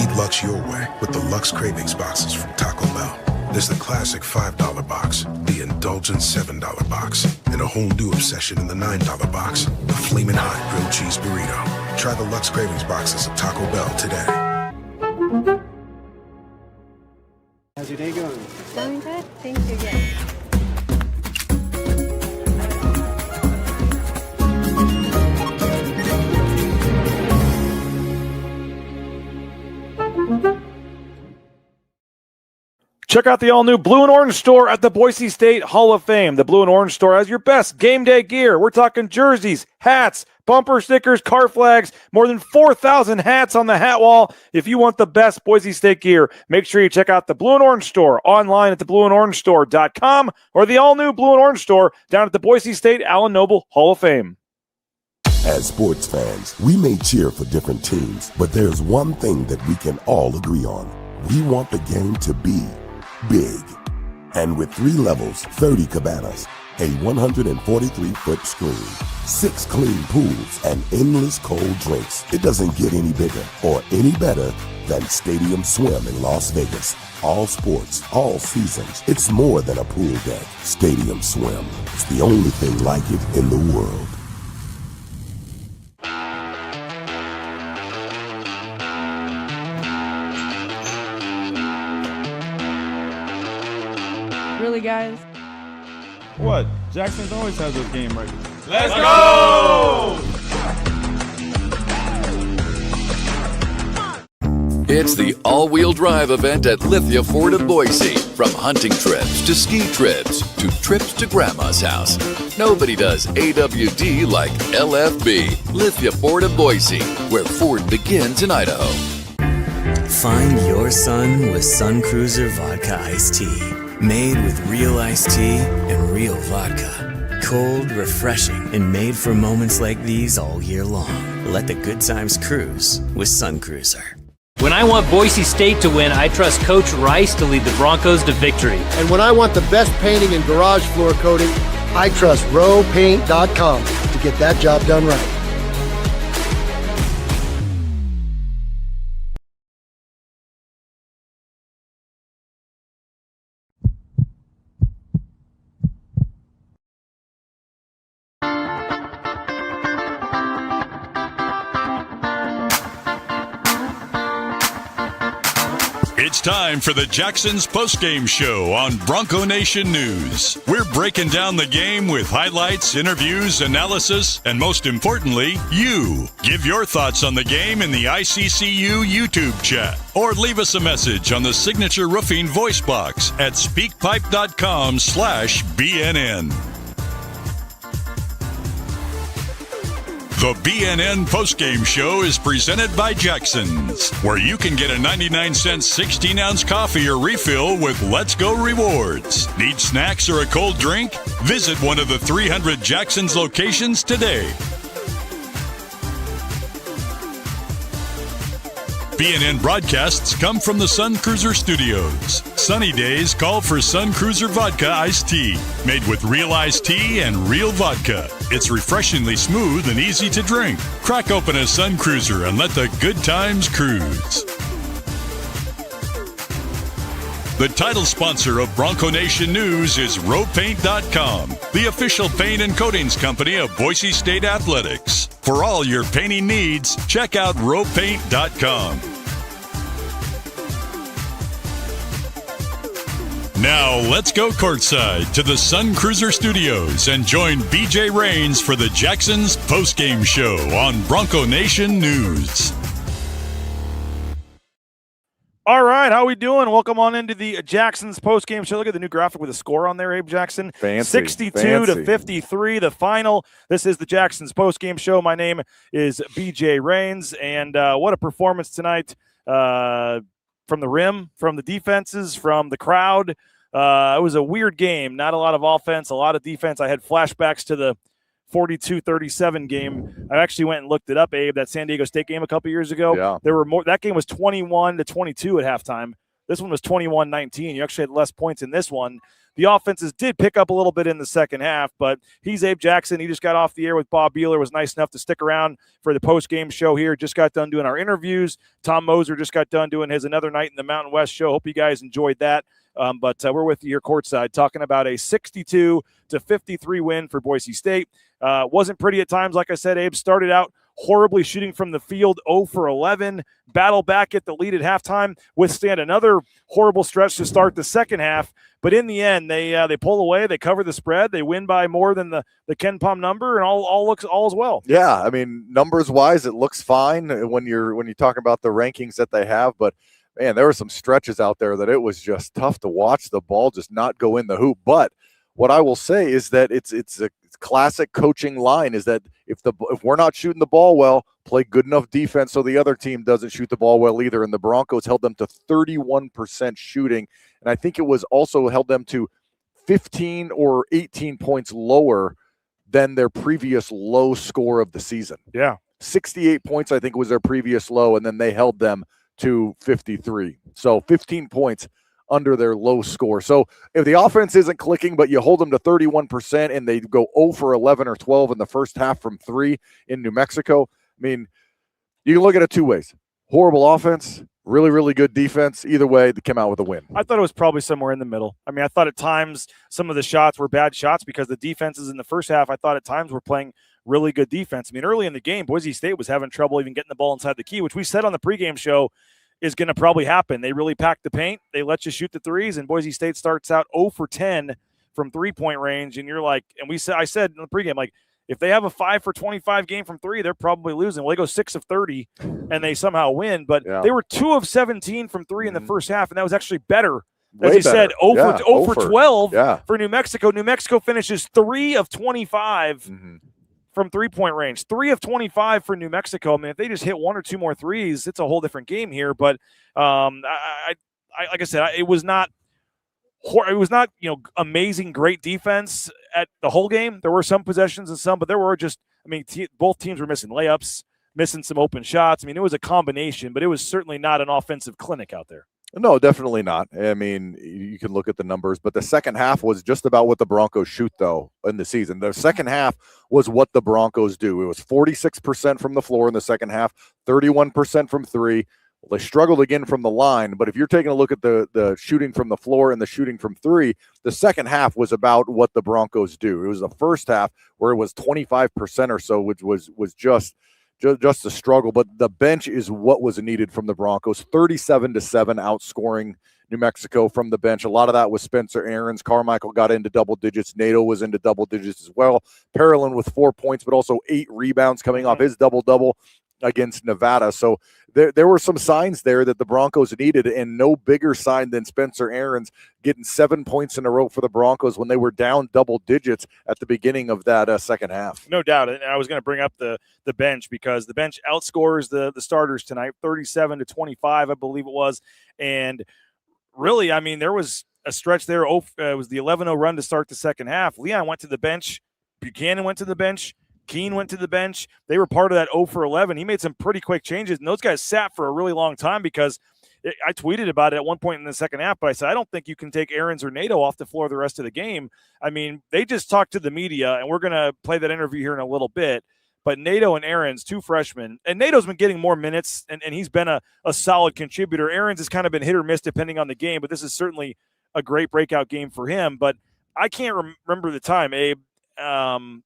Treat Lux your way with the Lux Cravings boxes from Taco Bell. There's the classic $5 box, the indulgent $7 box, and a whole new obsession in the $9 box, the Flamin' Hot Grilled Cheese Burrito. Try the Lux Cravings boxes at Taco Bell today. How's your day going? Going good. Thank you. Yes. Check out the all-new Blue and Orange store at the Boise State Hall of Fame. The Blue and Orange store has your best game day gear. We're talking jerseys, hats, bumper stickers, car flags, more than 4,000 hats on the hat wall. If you want the best Boise State gear, make sure you check out the Blue and Orange store online at theblueandorangestore.com or the all-new Blue and Orange store down at the Boise State Allen Noble Hall of Fame. As sports fans, we may cheer for different teams, but there's one thing that we can all agree on. We want the game to be big. And with 3 levels, 30 cabanas, a 143-foot screen, 6 clean pools, and endless cold drinks, it doesn't get any bigger or any better than Stadium Swim in Las Vegas. All sports, all seasons. It's more than a pool deck. Stadium Swim. It's the only thing like it in the world. Really, guys? What? Jackson's always has those game right. Let's go! It's the all-wheel drive event at Lithia Ford of Boise. From hunting trips to ski trips to trips to Grandma's house. Nobody does AWD like LFB, Lithia Ford of Boise, where Ford begins in Idaho. Find your sun with Sun Cruiser Vodka Iced Tea. Made with real iced tea and real vodka. Cold, refreshing, and made for moments like these all year long. Let the good times cruise with Sun Cruiser. When I want Boise State to win, I trust Coach Rice to lead the Broncos to victory. And when I want the best painting and garage floor coating, I trust rowpaint.com to get that job done right. It's time for the Jacksons Postgame Show on Bronco Nation News. We're breaking down the game with highlights, interviews, analysis, and most importantly, you. Give your thoughts on the game in the ICCU YouTube chat, or leave us a message on the Signature Roofing voice box at speakpipe.com/BNN. The BNN Postgame Show is presented by Jacksons, where you can get a 99-cent 16-ounce coffee or refill with Let's Go Rewards. Need snacks or a cold drink? Visit one of the 300 Jacksons locations today. BNN broadcasts come from the Sun Cruiser Studios. Sunny days call for Sun Cruiser Vodka Iced Tea, made with real iced tea and real vodka. It's refreshingly smooth and easy to drink. Crack open a Sun Cruiser and let the good times cruise. The title sponsor of Bronco Nation News is rowpaint.com, the official paint and coatings company of Boise State Athletics. For all your painting needs, check out rowpaint.com. Now, let's go courtside to the Sun Cruiser Studios and join BJ Rains for the Jacksons Postgame Show on Bronco Nation News. All right, how we doing? Welcome on into the Jacksons postgame show. Look at the new graphic with a score on there, Abe Jackson. Fancy. 62-53, the final. This is the Jacksons postgame show. My name is BJ Rains, and what a performance tonight from the rim, from the defenses, from the crowd. It was a weird game. Not a lot of offense, a lot of defense. I had flashbacks to the 42-37 game. I actually went and looked it up, Abe, that San Diego State game a couple years ago. Yeah. There were more. That game was 21-22 at halftime. This one was 21-19. You actually had less points in this one. The offenses did pick up a little bit in the second half, but he's Abe Jackson. He just got off the air with Bob Beeler, was nice enough to stick around for the post-game show here. Just got done doing our interviews. Tom Moser just got done doing his Another Night in the Mountain West show. Hope you guys enjoyed that. But we're with you here courtside talking about a 62-53 win for Boise State. Wasn't pretty at times. Like I said, Abe started out horribly shooting from the field, 0 for 11, battle back at the lead at halftime, withstand another horrible stretch to start the second half. But in the end, they pull away, they cover the spread, they win by more than the Ken Pom number, and all is well. Yeah, I mean, numbers wise, it looks fine when you talk about the rankings that they have, but man, there were some stretches out there that it was just tough to watch the ball just not go in the hoop. But what I will say is that it's a classic coaching line is that if we're not shooting the ball well, play good enough defense so the other team doesn't shoot the ball well either. And the Broncos held them to 31% shooting, and I think it was also held them to 15 or 18 points lower than their previous low score of the season. Yeah, 68 points I think was their previous low, and then they held them to 53. So 15 points under their low score. So if the offense isn't clicking, but you hold them to 31% and they go 0 for 11 or 12 in the first half from 3 in New Mexico, I mean, you can look at it two ways. Horrible offense, really, really good defense. Either way, they came out with a win. I thought it was probably somewhere in the middle. I mean, I thought at times some of the shots were bad shots because the defenses in the first half, I thought at times were playing really good defense. I mean, early in the game, Boise State was having trouble even getting the ball inside the key, which we said on the pregame show is going to probably happen. They really pack the paint. They let you shoot the threes, and Boise State starts out 0 for 10 from three-point range, and you're like, and I said in the pregame, like, if they have a 5 for 25 game from three, they're probably losing. Well, they go 6 of 30, and they somehow win. But they were 2 of 17 from three in the first half, and that was actually better. As you said, 0 for 12 for New Mexico. New Mexico finishes 3 of 25 from three-point range. 3 of 25 for New Mexico. I mean, if they just hit 1 or 2 more threes, it's a whole different game here. But like I said, it was not amazing, great defense at the whole game. There were some possessions and some, but there were just, I mean, both teams were missing layups, missing some open shots. I mean, it was a combination, but it was certainly not an offensive clinic out there. No, definitely not. I mean, you can look at the numbers, but the second half was just about what the Broncos shoot, though, in the season. The second half was what the Broncos do. It was 46% from the floor in the second half, 31% from three. Well, they struggled again from the line, but if you're taking a look at the shooting from the floor and the shooting from three, the second half was about what the Broncos do. It was the first half where it was 25% or so, which was just a struggle. But the bench is what was needed from the Broncos. 37-7 outscoring New Mexico from the bench. A lot of that was Spencer Aarons. Carmichael got into double digits. Nato was into double digits as well. Parolin with 4 points, but also 8 rebounds coming off his double-double against Nevada. So there were some signs there that the Broncos needed, and no bigger sign than Spencer Aarons getting 7 points in a row for the Broncos when they were down double digits at the beginning of that second half. No doubt. And I was going to bring up the bench because the bench outscores the starters tonight, 37-25, I believe it was. And really, I mean, there was a stretch there. It was the 11-0 run to start the second half. Leon went to the bench. Buchanan went to the bench. Keene went to the bench. They were part of that 0 for 11. He made some pretty quick changes, and those guys sat for a really long time because I tweeted about it at one point in the second half, but I said, I don't think you can take Aarons or Nato off the floor the rest of the game. I mean, they just talked to the media, and we're going to play that interview here in a little bit, but Nato and Aarons, 2 freshmen, and Nato's been getting more minutes, and he's been a solid contributor. Aarons has kind of been hit or miss depending on the game, but this is certainly a great breakout game for him. But I can't remember the time, Abe,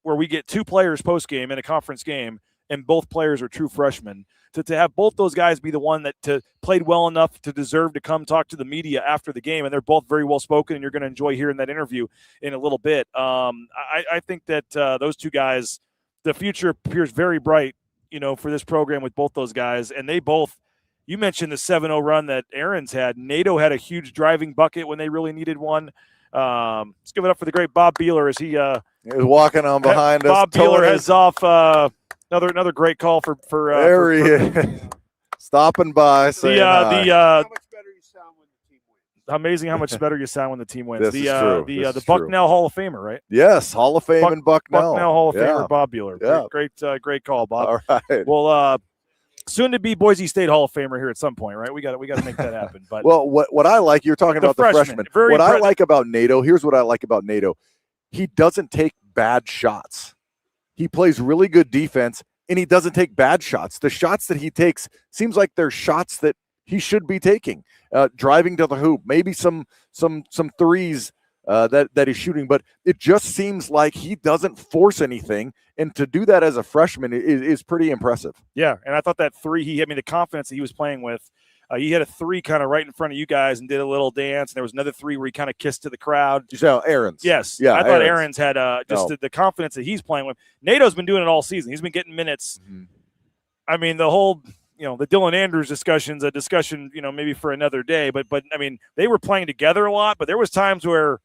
where we get 2 players post-game in a conference game, and both players are true freshmen. To have both those guys be the one that played well enough to deserve to come talk to the media after the game, and they're both very well spoken, and you're going to enjoy hearing that interview in a little bit. I think that those 2 guys, the future appears very bright, for this program with both those guys, and they both. You mentioned the 7-0 run that Aarons had. Nato had a huge driving bucket when they really needed one. Let's give it up for the great Bob Beeler as he was walking on behind us. Bob Beeler heads off. Another great call for there he is. Stopping by. How much better you sound when the team wins. Amazing how much better you sound when the team wins. This is true. The Bucknell Hall of Famer, right? Yes, Hall of Fame and Bucknell. Bucknell Hall of Famer Bob Beeler. Yeah. Great call, Bob. All right. Well, soon to be Boise State Hall of Famer here at some point, right? We got to make that happen. But well, what I like, you're talking about the freshman. What I like about Nato, here's what I like about Nato. He doesn't take bad shots. He plays really good defense, and he doesn't take bad shots. The shots that he takes seems like they're shots that he should be taking. Driving to the hoop, maybe some threes that he's shooting, but it just seems like he doesn't force anything, and to do that as a freshman is pretty impressive. Yeah, and I thought that three, the confidence that he was playing with, he had a three kind of right in front of you guys and did a little dance, and there was another three where he kind of kissed to the crowd. You saw Aaron's. Yes. Yeah, I thought Aaron's had the confidence that he's playing with. Nato's been doing it all season. He's been getting minutes. Mm-hmm. I mean, the whole – the Dylan Andrews discussion's a discussion, maybe for another day. But I mean, they were playing together a lot, but there was times where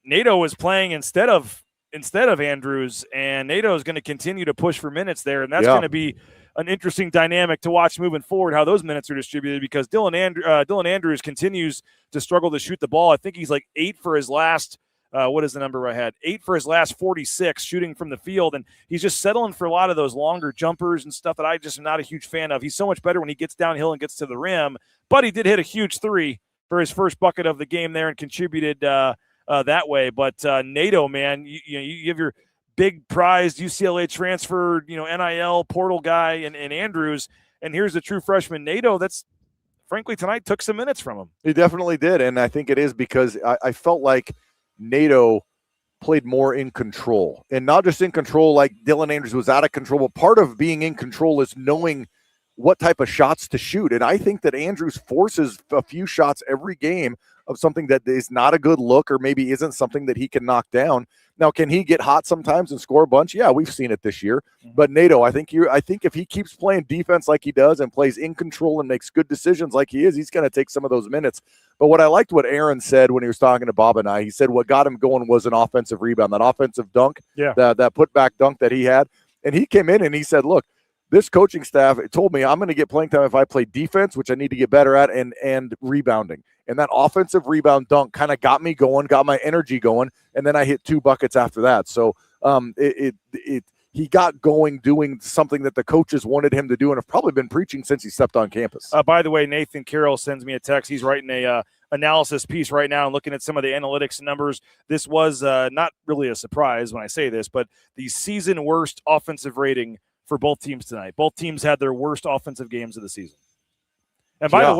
Nato was playing instead of Andrews, and Nato is going to continue to push for minutes there, and that's going to be an interesting dynamic to watch moving forward, how those minutes are distributed, because Dylan Andrews continues to struggle to shoot the ball. I think he's like 8 for his last what is the number I had? 8 for his last 46 shooting from the field, and he's just settling for a lot of those longer jumpers and stuff that I just am not a huge fan of. He's so much better when he gets downhill and gets to the rim, but he did hit a huge three for his first bucket of the game there and contributed that way. But Nato, man, you give your big prized UCLA transfer, NIL portal guy and Andrews, and here's the true freshman Nato that's frankly tonight took some minutes from him. He definitely did, and I think it is because I felt like Nato played more in control, and not just in control like Dylan Andrews was out of control, but part of being in control is knowing what type of shots to shoot. And I think that Andrews forces a few shots every game of something that is not a good look or maybe isn't something that he can knock down. Now, can he get hot sometimes and score a bunch? Yeah, we've seen it this year. But Nato, I think if he keeps playing defense like he does and plays in control and makes good decisions like he is, he's going to take some of those minutes. But what I liked what Aaron said when he was talking to Bob and I, he said what got him going was an offensive rebound, that offensive dunk, that putback dunk that he had. And he came in and he said, look, this coaching staff told me I'm going to get playing time if I play defense, which I need to get better at, and rebounding. And that offensive rebound dunk kind of got me going, got my energy going, and then I hit 2 buckets after that. So he got going doing something that the coaches wanted him to do and have probably been preaching since he stepped on campus. By the way, Nathan Carroll sends me a text. He's writing a analysis piece right now and looking at some of the analytics numbers. This was not really a surprise when I say this, but the season worst offensive rating for both teams tonight. Both teams had their worst offensive games of the season. And by the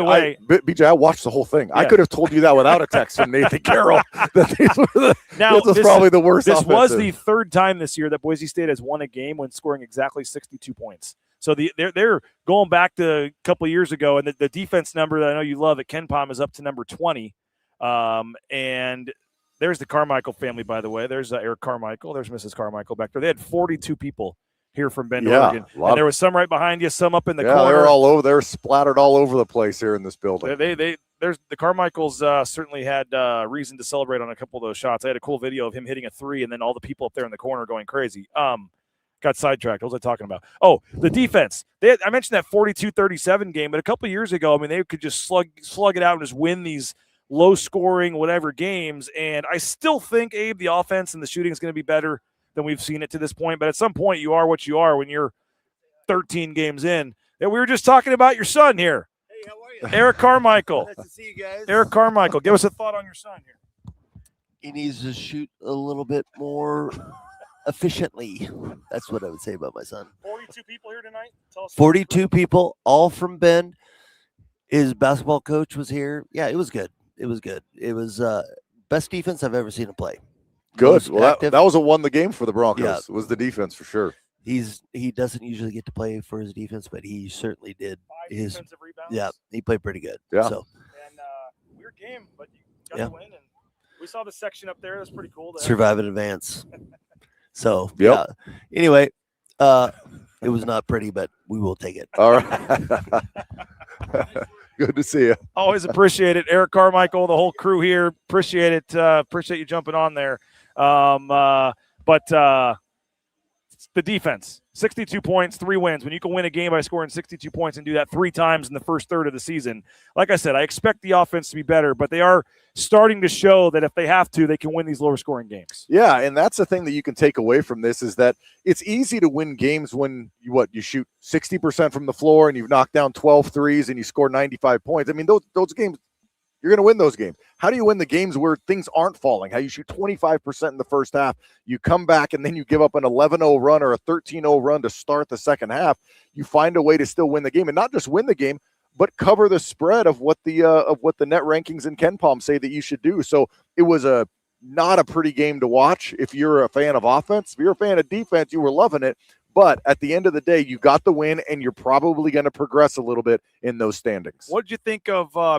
way, BJ, I watched the whole thing. Yeah. I could have told you that without a text from Nathan Carroll. This was probably the worst. This was the third time this year that Boise State has won a game when scoring exactly 62 points. So they're going back to a couple of years ago, and the defense number that I know you love at KenPom is up to number 20. And there's the Carmichael family, by the way. There's Eric Carmichael. There's Mrs. Carmichael back there. They had 42 people here from Bend, Oregon. And there was some right behind you, some up in the corner. They're all over. They're splattered all over the place here in this building. There's the Carmichaels certainly had reason to celebrate on a couple of those shots. I had a cool video of him hitting a three, and then all the people up there in the corner going crazy. Got sidetracked. What was I talking about? Oh, the defense. I mentioned that 42-37 game, but a couple of years ago, I mean, they could just slug it out and just win these low-scoring whatever games. And I still think, Abe, the offense and the shooting is going to be better than we've seen it to this point. But at some point, you are what you are when you're 13 games in. And we were just talking about your son here. Hey, how are you? Eric Carmichael. Nice to see you guys. Eric Carmichael. Give us a thought on your son here. He needs to shoot a little bit more efficiently. That's what I would say about my son. 42 people here tonight? Tell us 42 people, all from Bend. His basketball coach was here. Yeah, it was good. It was best defense I've ever seen him play. Good. Well, that was what won the game for the Broncos. Yeah. Was the defense for sure. He doesn't usually get to play for his defense, but he certainly did. 5 defensive rebounds. Yeah, he played pretty good. Yeah. So. And weird game, but you got to win. And we saw the section up there. That's pretty cool. Survive in advance. So yeah. Anyway, it was not pretty, but we will take it. All right. Good to see you. Always appreciate it. Eric Carmichael, the whole crew here. Appreciate it. Appreciate you jumping on there. But the The defense, 62 points, 3 wins. When you can win a game by scoring 62 points and do that 3 times in the first third of the season, like I said, I expect the offense to be better, but they are starting to show that if they have to, they can win these lower scoring games. Yeah, and that's the thing that you can take away from this is that it's easy to win games when you shoot 60% from the floor and you've knocked down 12 threes and you score 95 points. I mean, those games, you're going to win those games. How do you win the games where things aren't falling? How you shoot 25% in the first half, you come back and then you give up an 11-0 run or a 13-0 run to start the second half. You find a way to still win the game, and not just win the game, but cover the spread of what the net rankings in KenPom say that you should do. So it was not a pretty game to watch if you're a fan of offense. If you're a fan of defense, you were loving it. But at the end of the day, you got the win, and you're probably going to progress a little bit in those standings. What did you think of, I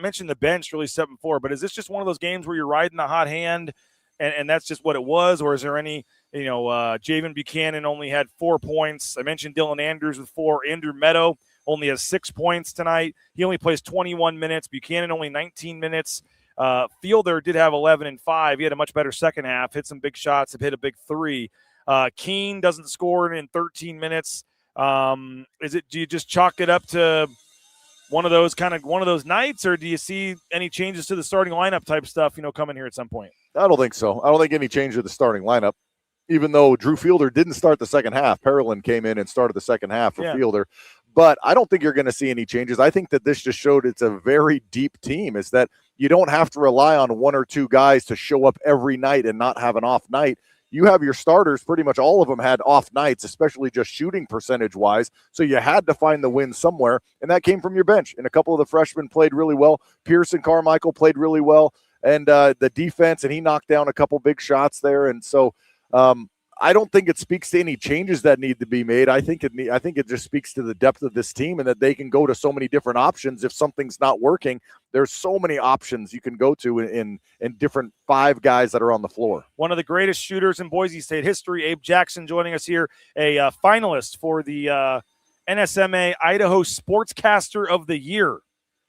mentioned the bench really 7-4, but is this just one of those games where you're riding the hot hand, and that's just what it was? Or is there any, Javen Buchanan only had 4 points. I mentioned Dylan Andrews with 4. Andrew Meadow only has 6 points tonight. He only plays 21 minutes. Buchanan only 19 minutes. Fielder did have 11 and 5. He had a much better second half, hit some big shots, hit a big 3. Keene doesn't score in 13 minutes. Do you just chalk it up to one of those nights, or do you see any changes to the starting lineup type stuff, coming here at some point? I don't think so. I don't think any change to the starting lineup, even though Drew Fielder didn't start the second half. Pearland came in and started the second half for Fielder. But I don't think you're going to see any changes. I think that this just showed it's a very deep team, is that you don't have to rely on 1 or 2 guys to show up every night and not have an off night. You have your starters, pretty much all of them had off nights, especially just shooting percentage-wise. So you had to find the win somewhere, and that came from your bench. And a couple of the freshmen played really well. Pearson Carmichael played really well. And the defense, and he knocked down a couple big shots there. And so I don't think it speaks to any changes that need to be made. I think it just speaks to the depth of this team and that they can go to so many different options. If something's not working, there's so many options you can go to in different 5 guys that are on the floor. One of the greatest shooters in Boise State history, Abe Jackson, joining us here, a finalist for the NSMA Idaho Sportscaster of the Year.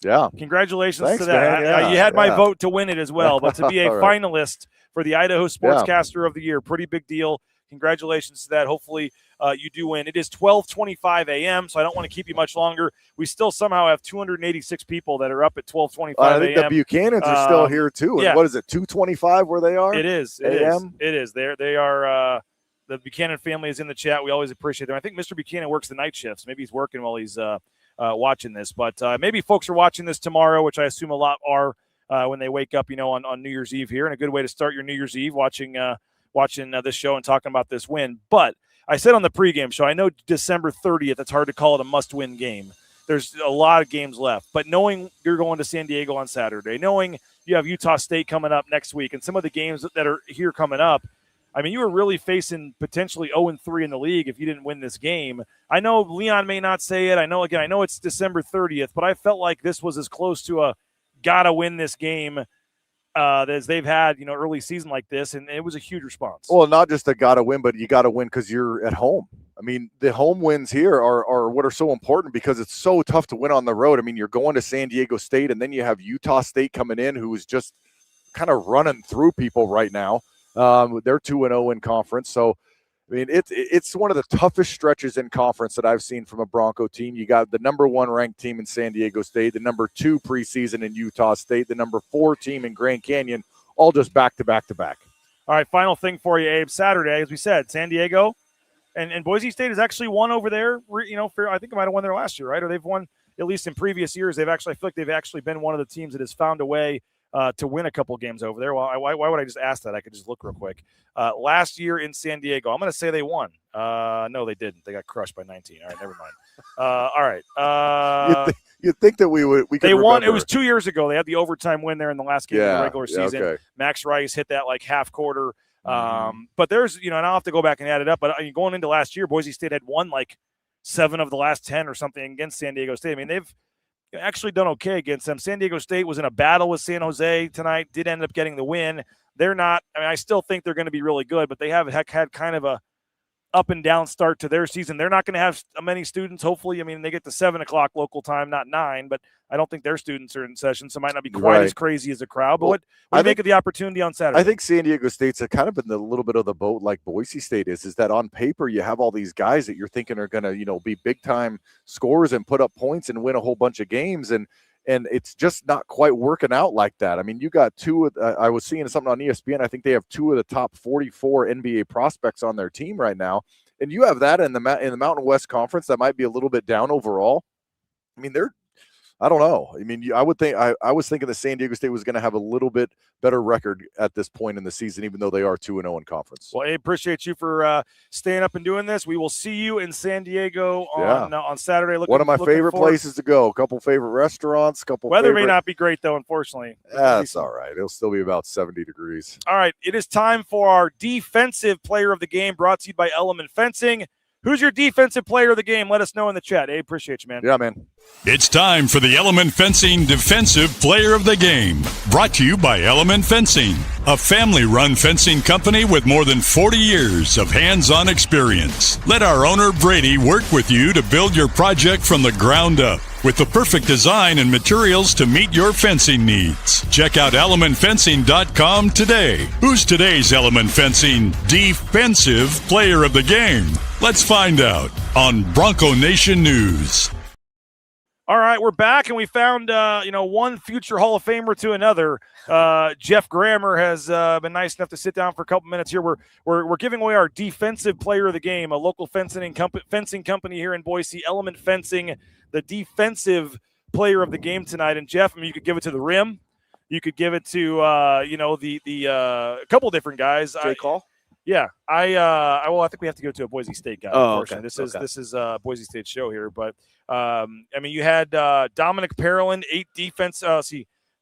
Yeah. Congratulations Thanks, to that. You had my vote to win it as well, but to be a right. finalist for the Idaho Sportscaster of the Year, pretty big deal. Congratulations to that. Hopefully you do win. It is 12:25 a.m., so I don't want to keep you much longer. We still somehow have 286 people that are up at 12:25 a.m. I think the Buchanans are still here, too. And what is it, 2:25 where they are? It is. a.m.? It is. They are the Buchanan family is in the chat. We always appreciate them. I think Mr. Buchanan works the night shifts. Maybe he's working while he's watching this. But maybe folks are watching this tomorrow, which I assume a lot are when they wake up, on New Year's Eve here. And a good way to start your New Year's Eve watching this show and talking about this win. But I said on the pregame show, I know December 30th, it's hard to call it a must-win game. There's a lot of games left. But knowing you're going to San Diego on Saturday, knowing you have Utah State coming up next week, and some of the games that are here coming up, I mean, you were really facing potentially 0-3 in the league if you didn't win this game. I know Leon may not say it. I know it's December 30th, but I felt like this was as close to a gotta win this game as they've had, early season like this, and it was a huge response. Well, not just a gotta win, but you gotta win because you're at home. I mean, the home wins here are what are so important because it's so tough to win on the road. I mean, you're going to San Diego State, and then you have Utah State coming in, who is just kind of running through people right now. They're 2-0 in conference, so I mean, it's one of the toughest stretches in conference that I've seen from a Bronco team. You got the number 1 ranked team in San Diego State, the number 2 preseason in Utah State, the number 4 team in Grand Canyon, all just back to back to back. All right, final thing for you, Abe. Saturday, as we said, San Diego and Boise State has actually won over there. I think they might have won there last year, right? Or they've won at least in previous years. I feel like they've actually been one of the teams that has found a way to win a couple games over there. Well, why would I just ask that? I could just look real quick. Last year in San Diego, I'm going to say they won. No, they didn't. They got crushed by 19. All right, never mind. All right. You'd think that we they won. Remember. It was 2 years ago. They had the overtime win there in the last game of the regular season. Okay. Max Rice hit that like half quarter. But there's, and I'll have to go back and add it up. But going into last year, Boise State had won like 7 of the last 10 or something against San Diego State. I mean, they've actually done okay against them. San Diego State was in a battle with San Jose tonight, did end up getting the win. They're not, I still think they're going to be really good, but they have had kind of a up and down start to their season. They're not going to have many students, hopefully. I mean, they get to 7 o'clock local time, not 9, but I don't think their students are in session, so it might not be quite as crazy as a crowd. But what do you make of the opportunity on Saturday? I think San Diego State's kind of been a little bit of the boat like Boise State is that on paper you have all these guys that you're thinking are going to, be big-time scorers and put up points and win a whole bunch of games, and it's just not quite working out like that. I mean, you got I was seeing something on ESPN. I think they have 2 of the top 44 NBA prospects on their team right now. And you have that in the Mountain West Conference that might be a little bit down overall. I mean, I don't know. I mean, I would think I was thinking that San Diego State was going to have a little bit better record at this point in the season, even though they are 2-0 in conference. Well, I appreciate you for staying up and doing this. We will see you in San Diego on Saturday. One of my favorite places to go. A couple favorite restaurants. Weather may not be great though, unfortunately. That's all right. It'll still be about 70 degrees. All right, it is time for our defensive player of the game, brought to you by Element Fencing. Who's your defensive player of the game? Let us know in the chat. Hey, appreciate you, man. Yeah, man. It's time for the Element Fencing Defensive Player of the Game. Brought to you by Element Fencing, a family-run fencing company with more than 40 years of hands-on experience. Let our owner, Brady, work with you to build your project from the ground up with the perfect design and materials to meet your fencing needs. Check out elementfencing.com today. Who's today's Element Fencing Defensive Player of the Game? Let's find out on Bronco Nation News. All right, we're back, and we found one future Hall of Famer to another. Jeff Grammer has been nice enough to sit down for a couple minutes here. We're giving away our defensive player of the game, a local fencing company here in Boise, Element Fencing, the defensive player of the game tonight. And Jeff, I mean, you could give it to the rim, you could give it to a couple different guys. Jay Call. Yeah, I think we have to go to a Boise State guy. Oh, okay. This is Boise State show here, but you had Dominic Parolin,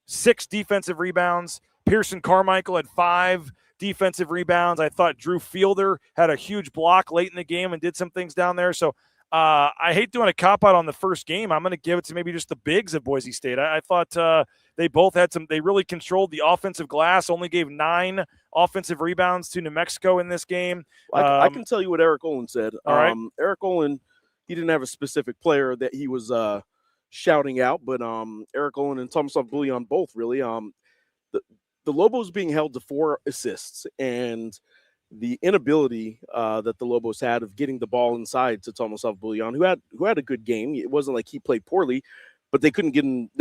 6 defensive rebounds. Pearson Carmichael had 5 defensive rebounds. I thought Drew Fielder had a huge block late in the game and did some things down there. So I hate doing a cop-out on the first game. I'm going to give it to maybe just the bigs of Boise State. I thought they both had they really controlled the offensive glass, only gave 9 offensive rebounds to New Mexico in this game. I can tell you what Eric Olin said. All right. Eric Olin, he didn't have a specific player that he was shouting out, but Eric Olin and Tomislav Bullion both really. The Lobos being held to 4 assists, and the inability that the Lobos had of getting the ball inside to Tomislav Bullion, who had a good game. It wasn't like he played poorly, but they couldn't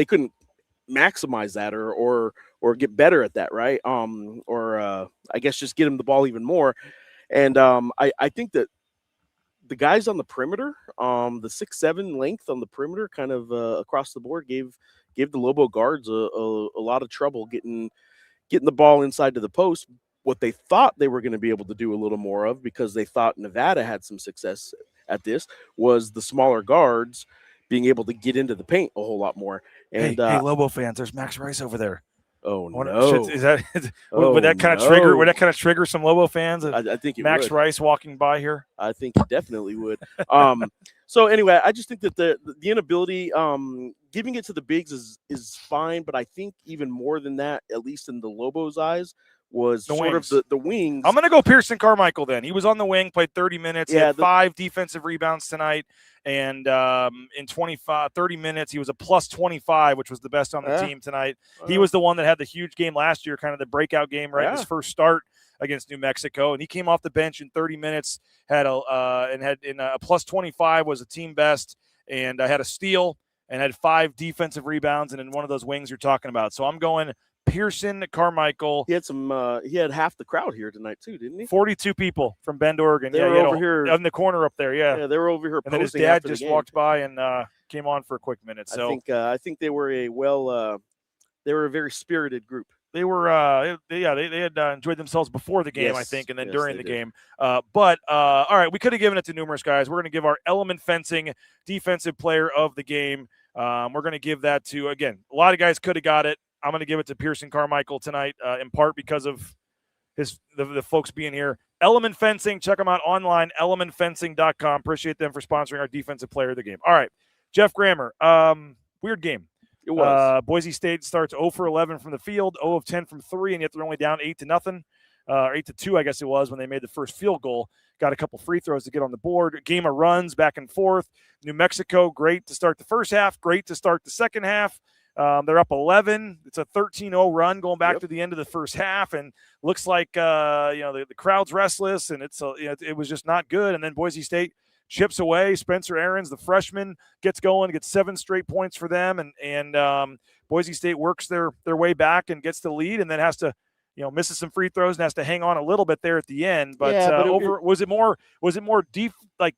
maximize that or get better at that, right? I guess just get him the ball even more. And I think that the guys on the perimeter, the 6'7" length on the perimeter, kind of across the board, gave the Lobo guards a lot of trouble getting the ball inside to the post. What they thought they were going to be able to do a little more of, because they thought Nevada had some success at this, was the smaller guards being able to get into the paint a whole lot more. And hey, Lobo fans, there's Max Rice over there. Oh no! Would that kind of trigger? Would that kind of trigger some Lobo fans? I think Max Rice walking by here. I think it definitely would. So anyway, I just think that the inability, giving it to the bigs is fine, but I think even more than that, at least in the Lobos' eyes, was the wings. I'm going to go Pearson Carmichael then. He was on the wing, played 30 minutes. He had 5 defensive rebounds tonight. And in 30 minutes, he was a plus 25, which was the best on the team tonight. He was the one that had the huge game last year, kind of the breakout game, right? His first start against New Mexico. And he came off the bench in 30 minutes, had a plus 25, was a team best, and had a steal and had 5 defensive rebounds, and in one of those wings you're talking about. So I'm going Pearson Carmichael. He had he had half the crowd here tonight too, didn't he? 42 people from Bend, Oregon. They were over here in the corner up there. Yeah, they were over here. And then his dad just walked by and came on for a quick minute. So I think they were they were a very spirited group. They were they had enjoyed themselves before the game, I think, and then during the game. But all right, we could have given it to numerous guys. We're going to give our Element Fencing defensive player of the game. We're going to give that to, again, a lot of guys could have got it. I'm going to give it to Pearson Carmichael tonight, in part because of the folks being here. Element Fencing, check them out online, elementfencing.com. Appreciate them for sponsoring our defensive player of the game. All right, Jeff Grammer, weird game. It was. Boise State starts 0 for 11 from the field, 0 of 10 from 3, and yet they're only down 8-0. or 8-2, I guess it was, when they made the first field goal. Got a couple free throws to get on the board. A game of runs back and forth. New Mexico, great to start the first half, great to start the second half. They're up 11. It's a 13-0 run going back to the end of the first half, and looks like the crowd's restless, and it was just not good. And then Boise State chips away. Spencer Aarons, the freshman, gets going, gets 7 straight points for them, and Boise State works their way back and gets the lead, and then has to, misses some free throws and has to hang on a little bit there at the end. But, was it more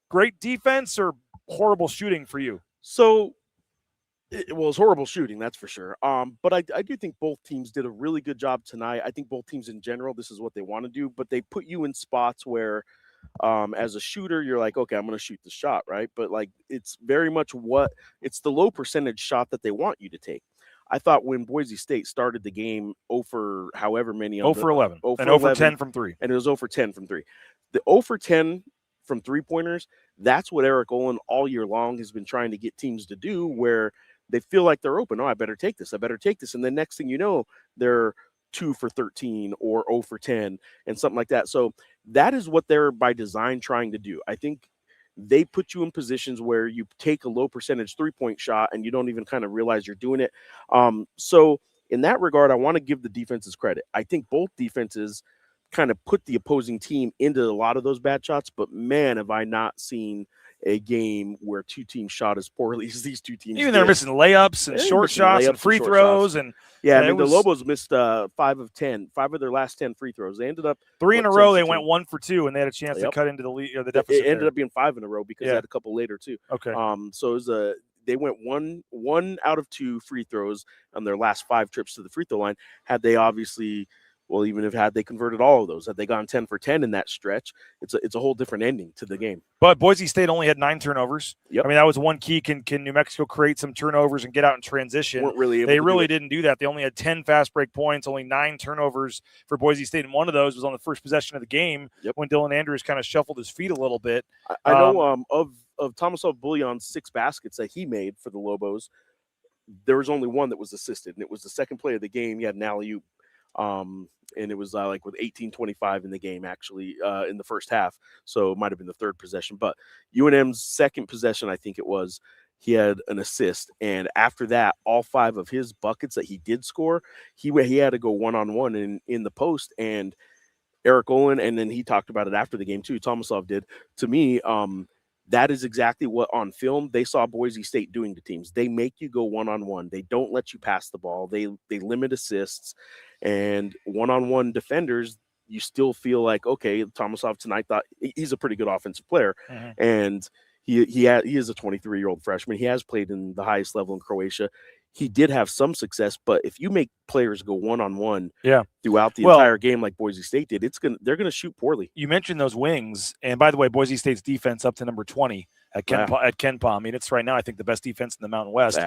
great defense or horrible shooting for you? So it was horrible shooting, that's for sure. But I do think both teams did a really good job tonight. I think both teams in general, this is what they want to do, but they put you in spots where as a shooter, you're like, okay, I'm going to shoot the shot, right? But it's very much it's the low percentage shot that they want you to take. I thought when Boise State started the game 0 for however many. 0 for 11. 0 for and 0 for 11, 10 from 3. And it was 0 for 10 from 3. The 0 for 10 from three-pointers, that's what Eric Olin all year long has been trying to get teams to do, where they feel like they're open. Oh, I better take this. And then next thing you know, they're 2 for 13 or 0 for 10 and something like that. So that is what they're by design trying to do. I think they put you in positions where you take a low percentage 3-point shot and you don't even kind of realize you're doing it. So in that regard, I want to give the defenses credit. I think both defenses kind of put the opposing team into a lot of those bad shots, but man, have I not seen a game where two teams shot as poorly as these two teams. Even they're missing layups and short shots and free throws. And yeah, I mean, the Lobos missed 5 of 10, 5 of their last 10 free throws. They ended up 3 in a row. They went 1 for 2, and they had a chance to cut into the lead or the deficit. It ended up being 5 in a row because they had a couple later too. Okay. So it was they went one out of 2 free throws on their last 5 trips to the free throw line. Had they obviously, well, even if had they converted all of those, had they gone 10 for 10 in that stretch, it's a whole different ending to the game. But Boise State only had 9 turnovers. Yep. I mean, that was one key. Can New Mexico create some turnovers and get out in transition? They really didn't do that. They only had 10 fast break points, only 9 turnovers for Boise State, and one of those was on the first possession of the game when Dylan Andrews kind of shuffled his feet a little bit. I know of Tomislav Buljan's 6 baskets that he made for the Lobos, there was only one that was assisted, and it was the second play of the game. He had an alley-oop. And it was with 18:25 in the game, actually, in the first half. So it might have been the third possession. But UNM's second possession, I think it was, he had an assist. And after that, all 5 of his buckets that he did score, he had to go one-on-one in the post. And Eric Olin, and then he talked about it after the game too, Tomislav did, to me, that is exactly what on film they saw Boise State doing to teams. They make you go one-on-one. They don't let you pass the ball. They limit assists. And one-on-one defenders, you still feel like, okay, Tomislav tonight thought he's a pretty good offensive player. Mm-hmm. And he is a 23-year-old freshman. He has played in the highest level in Croatia. He did have some success, but if you make players go one-on-one throughout the entire game like Boise State did, they're gonna shoot poorly. You mentioned those wings, and by the way, Boise State's defense up to number 20 at KenPom. I mean, it's right now, I think, the best defense in the Mountain West.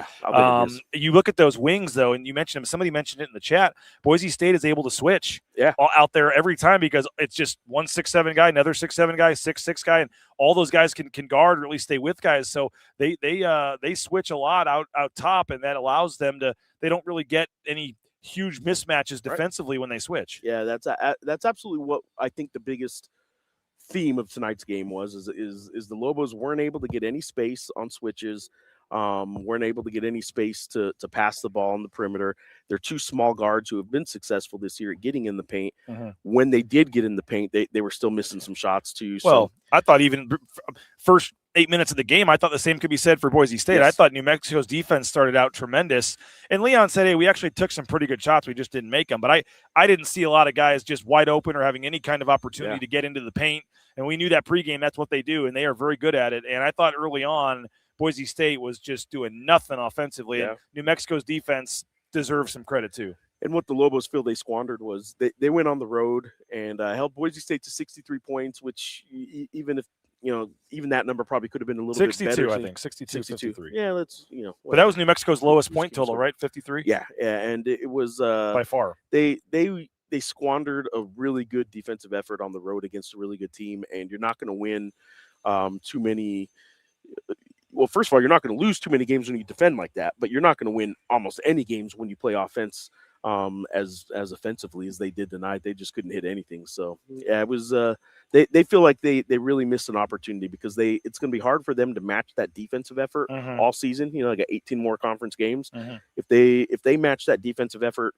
You look at those wings, though, and you mentioned them. Somebody mentioned it in the chat. Boise State is able to switch out there every time because it's just one 6'7" guy, another 6'7" guy, 6'6" guy, and all those guys can guard or at least stay with guys. So they switch a lot out top, and that allows them to. They don't really get any huge mismatches defensively when they switch. Yeah, that's absolutely what I think the biggest theme of tonight's game is the Lobos weren't able to get any space on switches, weren't able to get any space to pass the ball on the perimeter. They're 2 small guards who have been successful this year at getting in the paint. Mm-hmm. When they did get in the paint, they were still missing some shots too. Well, I thought even first 8 minutes of the game, I thought the same could be said for Boise State. Yes. I thought New Mexico's defense started out tremendous. And Leon said, hey, we actually took some pretty good shots. We just didn't make them. But I didn't see a lot of guys just wide open or having any kind of opportunity to get into the paint. And we knew that pregame, that's what they do, and they are very good at it. And I thought early on, Boise State was just doing nothing offensively. Yeah. And New Mexico's defense deserves some credit too. And what the Lobos feel they squandered was they went on the road and held Boise State to 63 points, which even if, even that number probably could have been a little 62, bit better. I think. 62, 53. Yeah, that's, But that was New Mexico's lowest point total, right? 53? Yeah, and it was by far. They squandered a really good defensive effort on the road against a really good team, and you're not going to win too many. Well, first of all, you're not going to lose too many games when you defend like that, but you're not going to win almost any games when you play offense as offensively as they did tonight. They just couldn't hit anything. So yeah, it was they feel like they really missed an opportunity because it's going to be hard for them to match that defensive effort all season. You know, they got 18 more conference games. If they match that defensive effort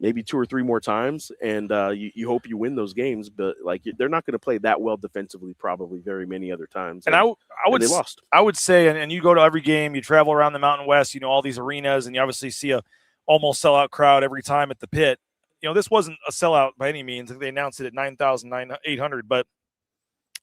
maybe 2 or 3 more times, and you hope you win those games, but like they're not going to play that well defensively probably very many other times. And they lost. I would say, and you go to every game, you travel around the Mountain West, you know, all these arenas, and you obviously see a almost sellout crowd every time at the pit. You know, this wasn't a sellout by any means. They announced it at 9,800, but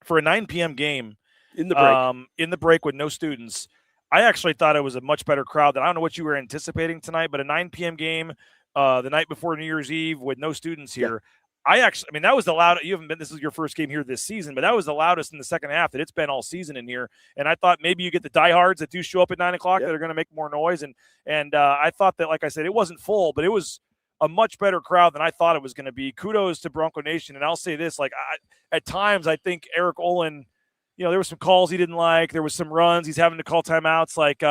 for a 9 p.m. game in the break with no students, I actually thought it was a much better crowd than I don't know what you were anticipating tonight, but a 9 p.m. game the night before New Year's Eve with no students here. Yeah. I mean, that was the loudest. You haven't been, this is your first game here this season, but that was the loudest in the second half that it's been all season in here. And I thought maybe you get the diehards that do show up at 9 o'clock that are going to make more noise. And I thought that, like I said, it wasn't full, but it was a much better crowd than I thought it was going to be. Kudos to Bronco Nation. And I'll say this, like at times I think Eric Olin, you know, there were some calls he didn't like. There was some runs. He's having to call timeouts. Like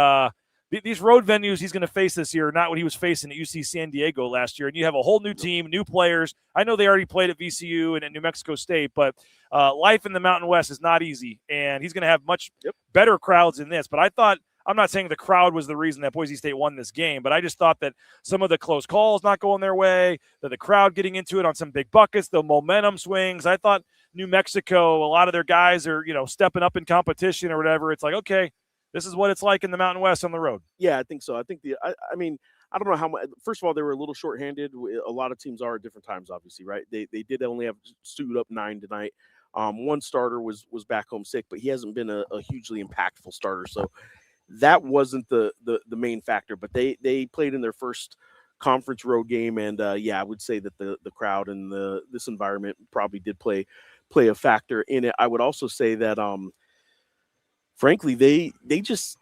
these road venues he's going to face this year, not what he was facing at UC San Diego last year. And you have a whole new team, new players. I know they already played at VCU and at New Mexico State, but life in the Mountain West is not easy. And he's going to have much better crowds than this. But I thought, I'm not saying the crowd was the reason that Boise State won this game, but I just thought that some of the close calls not going their way, that the crowd getting into it on some big buckets, the momentum swings. I thought New Mexico, a lot of their guys are, you know, stepping up in competition or whatever. It's like, okay, this is what it's like in the Mountain West on the road. Yeah, I think so. I think I mean, I don't know how much. First of all, they were a little shorthanded. A lot of teams are at different times, obviously, right? They did only have suited up 9 tonight. One starter was back home sick, but he hasn't been a hugely impactful starter. So that wasn't the main factor. But they played in their first conference road game, and I would say that the crowd and this environment probably did play a factor in it. I would also say that frankly, they just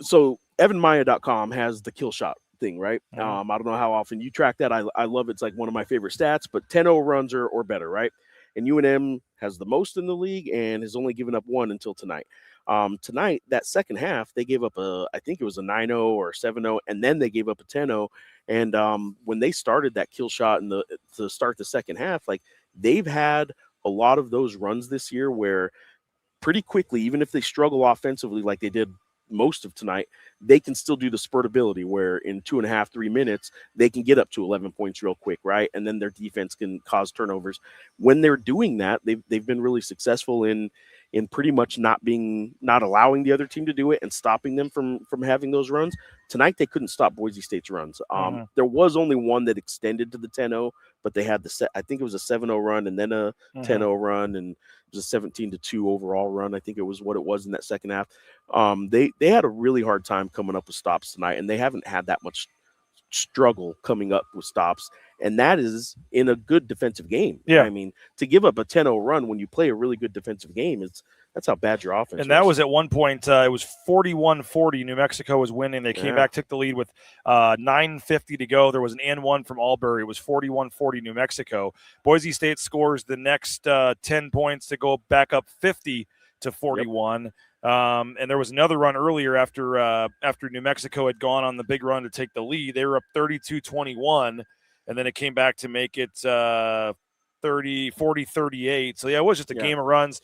so evanmaya.com has the kill shot thing, right? I don't know how often you track that. I love it. It's like one of my favorite stats, but 10-0 runs or better, right? And UNM has the most in the league and has only given up 1 until tonight. Tonight, that second half, they gave up I think it was a 9-0 or 7-0, and then they gave up a 10-0. And when they started that kill shot to start the second half, like they've had a lot of those runs this year where pretty quickly, even if they struggle offensively like they did most of tonight, they can still do the spurtability where in 2.5, 3 minutes, they can get up to 11 points real quick, right? And then their defense can cause turnovers. When they're doing that, they've been really successful in pretty much not allowing the other team to do it and stopping them from having those runs. Tonight, they couldn't stop Boise State's runs. There was only one that extended to the 10-0, but they had I think it was a 7-0 run and then a 10-0 run, and it was a 17-2 overall run. I think it was what it was in that second half. They had a really hard time coming up with stops tonight, and they haven't had that much struggle coming up with stops, and that is in a good defensive game. I mean, to give up a 10-0 run when you play a really good defensive game, that's how bad your offense is. And that was at one point, it was 41-40. New Mexico was winning. They came back, took the lead with 9:50 to go. There was an and one from Albury. It was 41-40 New Mexico. Boise State scores the next 10 points to go back up 50-41. And there was another run earlier after New Mexico had gone on the big run to take the lead. They were up 32-21, and then it came back to make it 40-38. So, yeah, it was just a game of runs.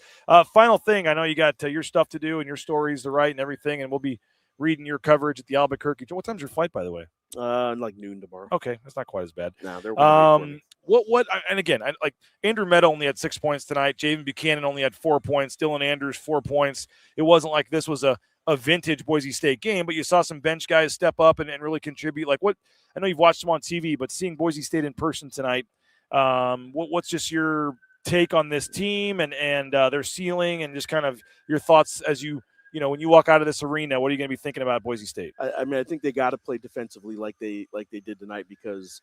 Final thing, I know you got your stuff to do and your stories to write and everything, and we'll be reading your coverage at the Albuquerque. What time's your flight, by the way? Like noon tomorrow. Okay, that's not quite as bad. No, they're what? And again, like Andrew Meadow only had 6 points tonight. Javen Buchanan only had 4 points. Dylan Andrews 4 points. It wasn't like this was a vintage Boise State game, but you saw some bench guys step up and really contribute. Like what? I know you've watched them on TV, but seeing Boise State in person tonight, what's just your take on this team and their ceiling, and just kind of your thoughts as you when you walk out of this arena? What are you going to be thinking about Boise State? I mean, I think they got to play defensively like they did tonight, because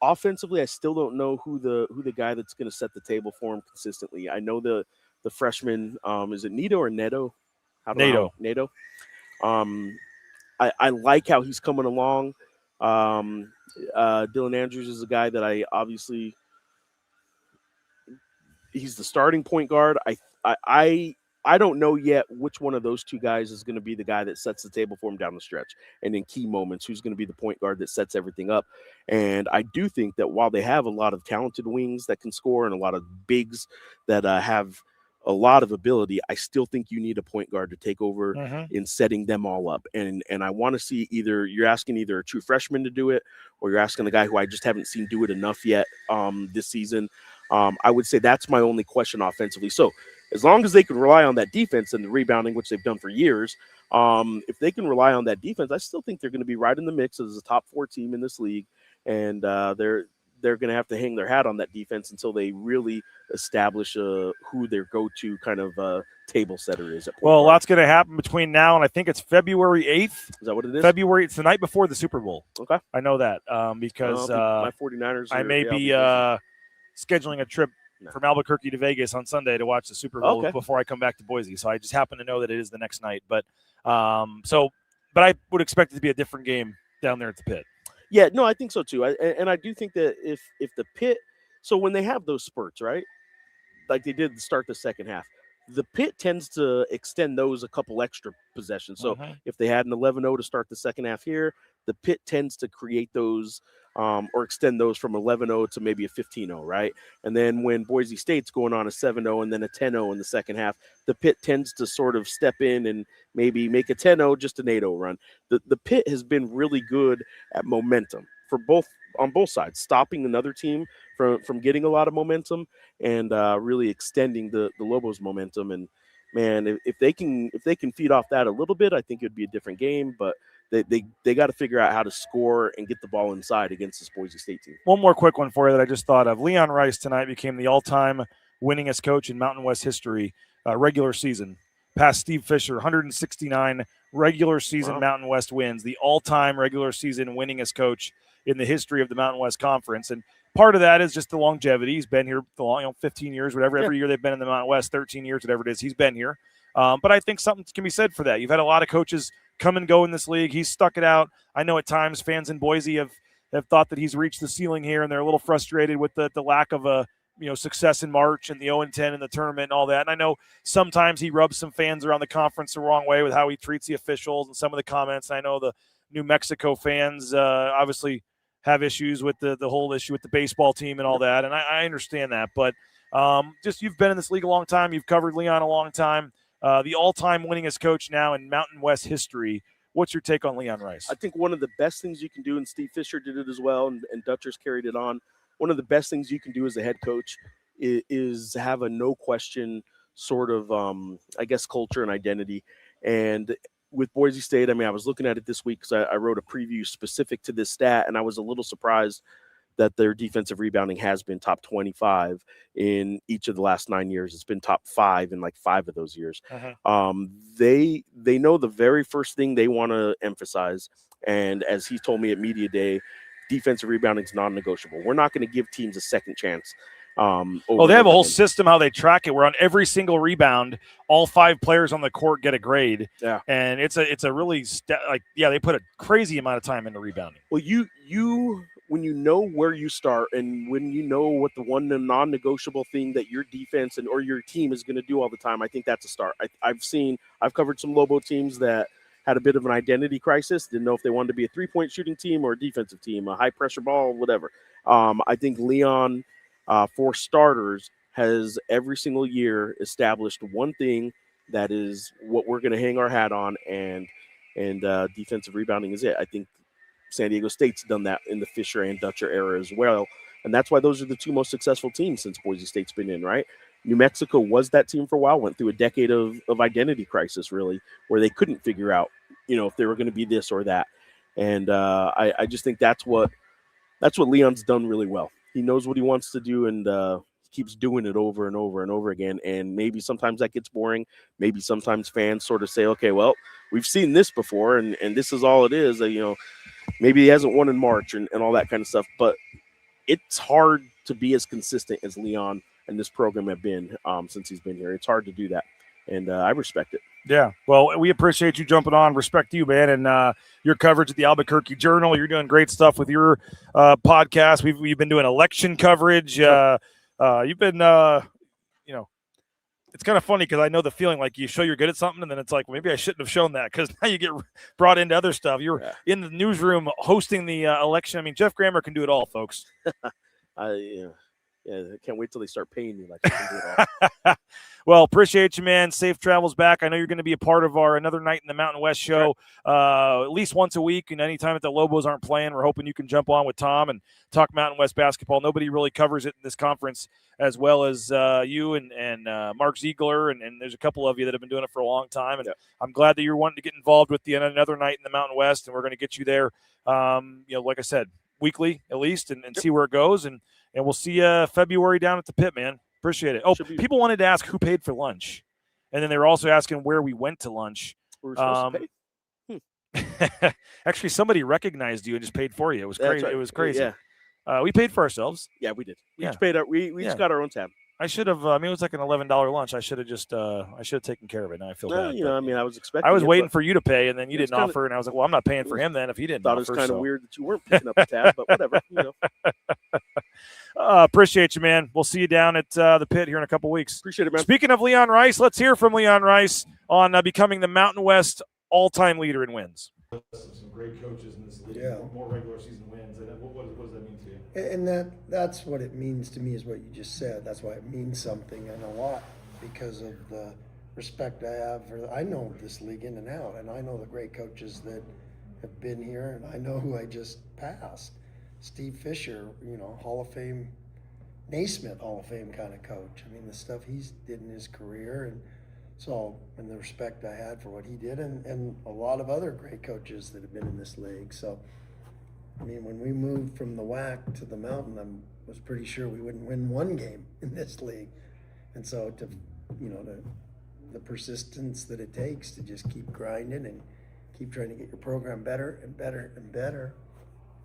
offensively, I still don't know who the guy that's going to set the table for him consistently. I know the freshman, is it Neto or Neto? Nato. I like how he's coming along. Dylan Andrews is a guy that he's the starting point guard. I I don't know yet which one of those two guys is going to be the guy that sets the table for him down the stretch. And in key moments, who's going to be the point guard that sets everything up. And I do think that while they have a lot of talented wings that can score and a lot of bigs that have a lot of ability, I still think you need a point guard to take over in setting them all up. And I want to see you're asking either a true freshman to do it, or you're asking the guy who I just haven't seen do it enough yet this season. I would say that's my only question offensively. So as long as they can rely on that defense and the rebounding, which they've done for years, if they can rely on that defense, I still think they're going to be right in the mix as a top 4 team in this league. And they're going to have to hang their hat on that defense until they really establish who their go-to kind of table setter is. Well, a lot's going to happen between now and I think it's February 8th. Is that what it is? It's the night before the Super Bowl. Okay. I know that because my 49ers I may be scheduling a trip from Albuquerque to Vegas on Sunday to watch the Super Bowl before I come back to Boise. So I just happen to know that it is the next night. But but I would expect it to be a different game down there at the pit. Yeah, no, I think so too. And I do think that if the pit, so when they have those spurts, right, like they did to start the second half, the pit tends to extend those a couple extra possessions. So if they had an 11-0 to start the second half here, the pit tends to create those or extend those from 11-0 to maybe a 15-0, right? And then when Boise State's going on a 7-0 and then a 10-0 in the second half, the pit tends to sort of step in and maybe make a 10-0, just an 8-0 run. The pit has been really good at momentum on both sides, stopping another team from getting a lot of momentum and really extending the Lobos' momentum. And man, if they can feed off that a little bit, I think it'd be a different game. But they got to figure out how to score and get the ball inside against this Boise State team. One more quick one for you that I just thought of. Leon Rice tonight became the all-time winningest coach in Mountain West history, regular season. Past Steve Fisher, 169 regular season Mountain West wins, the all-time regular season winningest coach in the history of the Mountain West Conference. And part of that is just the longevity. He's been here for 15 years, whatever. Every year they've been in the Mountain West, 13 years, whatever it is, he's been here. But I think something can be said for that. You've had a lot of coaches come and go in this league. He's stuck it out. I know at times fans in Boise have thought that he's reached the ceiling here, and they're a little frustrated with the lack of success in March and the 0-10 in the tournament and all that. And I know sometimes he rubs some fans around the conference the wrong way with how he treats the officials and some of the comments. I know the New Mexico fans obviously have issues with the whole issue with the baseball team and all that, and I understand that. But just you've been in this league a long time. You've covered Leon a long time. The all-time winningest coach now in Mountain West history. What's your take on Leon Rice? I think one of the best things you can do, and Steve Fisher did it as well, and Dutcher's carried it on, one of the best things you can do as a head coach is have a no-question sort of, culture and identity. And with Boise State, I was looking at it this week because I wrote a preview specific to this stat, and I was a little surprised that their defensive rebounding has been top 25 in each of the last 9 years. It's been top 5 in like 5 of those years. They know the very first thing they want to emphasize, and as he told me at Media Day, defensive rebounding is non-negotiable. We're not going to give teams a second chance. They have a whole system how they track it. Where on every single rebound, all 5 players on the court get a grade. Yeah, and it's a really they put a crazy amount of time into rebounding. Well, you when you know where you start and when you know what the one non-negotiable thing that your defense or your team is going to do all the time, I think that's a start. I've covered some Lobo teams that had a bit of an identity crisis, didn't know if they wanted to be a three-point shooting team or a defensive team, a high-pressure ball, whatever. I think Leon, for starters, has every single year established one thing that is what we're going to hang our hat on, and defensive rebounding is it. I think San Diego State's done that in the Fisher and Dutcher era as well, and that's why those are the 2 most successful teams since Boise State's been in, right? New Mexico was that team for a while, went through a decade of identity crisis, really, where they couldn't figure out, if they were going to be this or that. And I just think that's what Leon's done really well. He knows what he wants to do and keeps doing it over and over and over again. And maybe sometimes that gets boring. Maybe sometimes fans sort of say, okay, well, we've seen this before and this is all it is. Maybe he hasn't won in March and all that kind of stuff. But it's hard to be as consistent as Leon and this program have been since he's been here. It's hard to do that. And I respect it. Yeah. Well, we appreciate you jumping on. Respect you, man. And your coverage at the Albuquerque Journal. You're doing great stuff with your podcast. We've been doing election coverage. You've been, it's kind of funny because I know the feeling like you show you're good at something, and then it's like, well, maybe I shouldn't have shown that because now you get brought into other stuff. You're in the newsroom hosting the election. I mean, Jeff Grammer can do it all, folks. I can't wait till they start paying me like I can do it all. Well, appreciate you, man. Safe travels back. I know you're going to be a part of our Another Night in the Mountain West show at least once a week. And anytime that the Lobos aren't playing, we're hoping you can jump on with Tom and talk Mountain West basketball. Nobody really covers it in this conference as well as you and Mark Ziegler. And there's a couple of you that have been doing it for a long time. And I'm glad that you're wanting to get involved with the Another Night in the Mountain West. And we're going to get you there, like I said, weekly at least and see where it goes. And we'll see you February down at the pit, man. Appreciate it. Oh, people wanted to ask who paid for lunch. And then they were also asking where we went to lunch. We were supposed to pay? Actually, somebody recognized you and just paid for you. It was crazy. Right. It was crazy. Yeah. We paid for ourselves. Yeah, we did. We each paid we just got our own tab. I should have. It was like an $11 lunch. I should have just. I should have taken care of it. Now I feel bad. I was expecting. I was waiting for you to pay, and then you didn't offer, and I was like, "Well, I'm not paying for him then if he didn't." Thought it was kind of weird that you weren't picking up the tab, but whatever. Appreciate you, man. We'll see you down at the pit here in a couple weeks. Appreciate it, man. Speaking of Leon Rice, let's hear from Leon Rice on becoming the Mountain West all-time leader in wins. Some great coaches in this league. Yeah. More regular season wins. And what does that mean to you? And that's what it means to me is what you just said. That's why it means something and a lot because of the respect I have I know this league in and out, and I know the great coaches that have been here, and I know who I just passed. Steve Fisher, Hall of Fame, Naismith Hall of Fame kind of coach. I mean, the stuff he's did in his career, and the respect I had for what he did, and a lot of other great coaches that have been in this league. So, I mean, when we moved from the WAC to the Mountain, I was pretty sure we wouldn't win one game in this league. And so the persistence that it takes to just keep grinding and keep trying to get your program better and better and better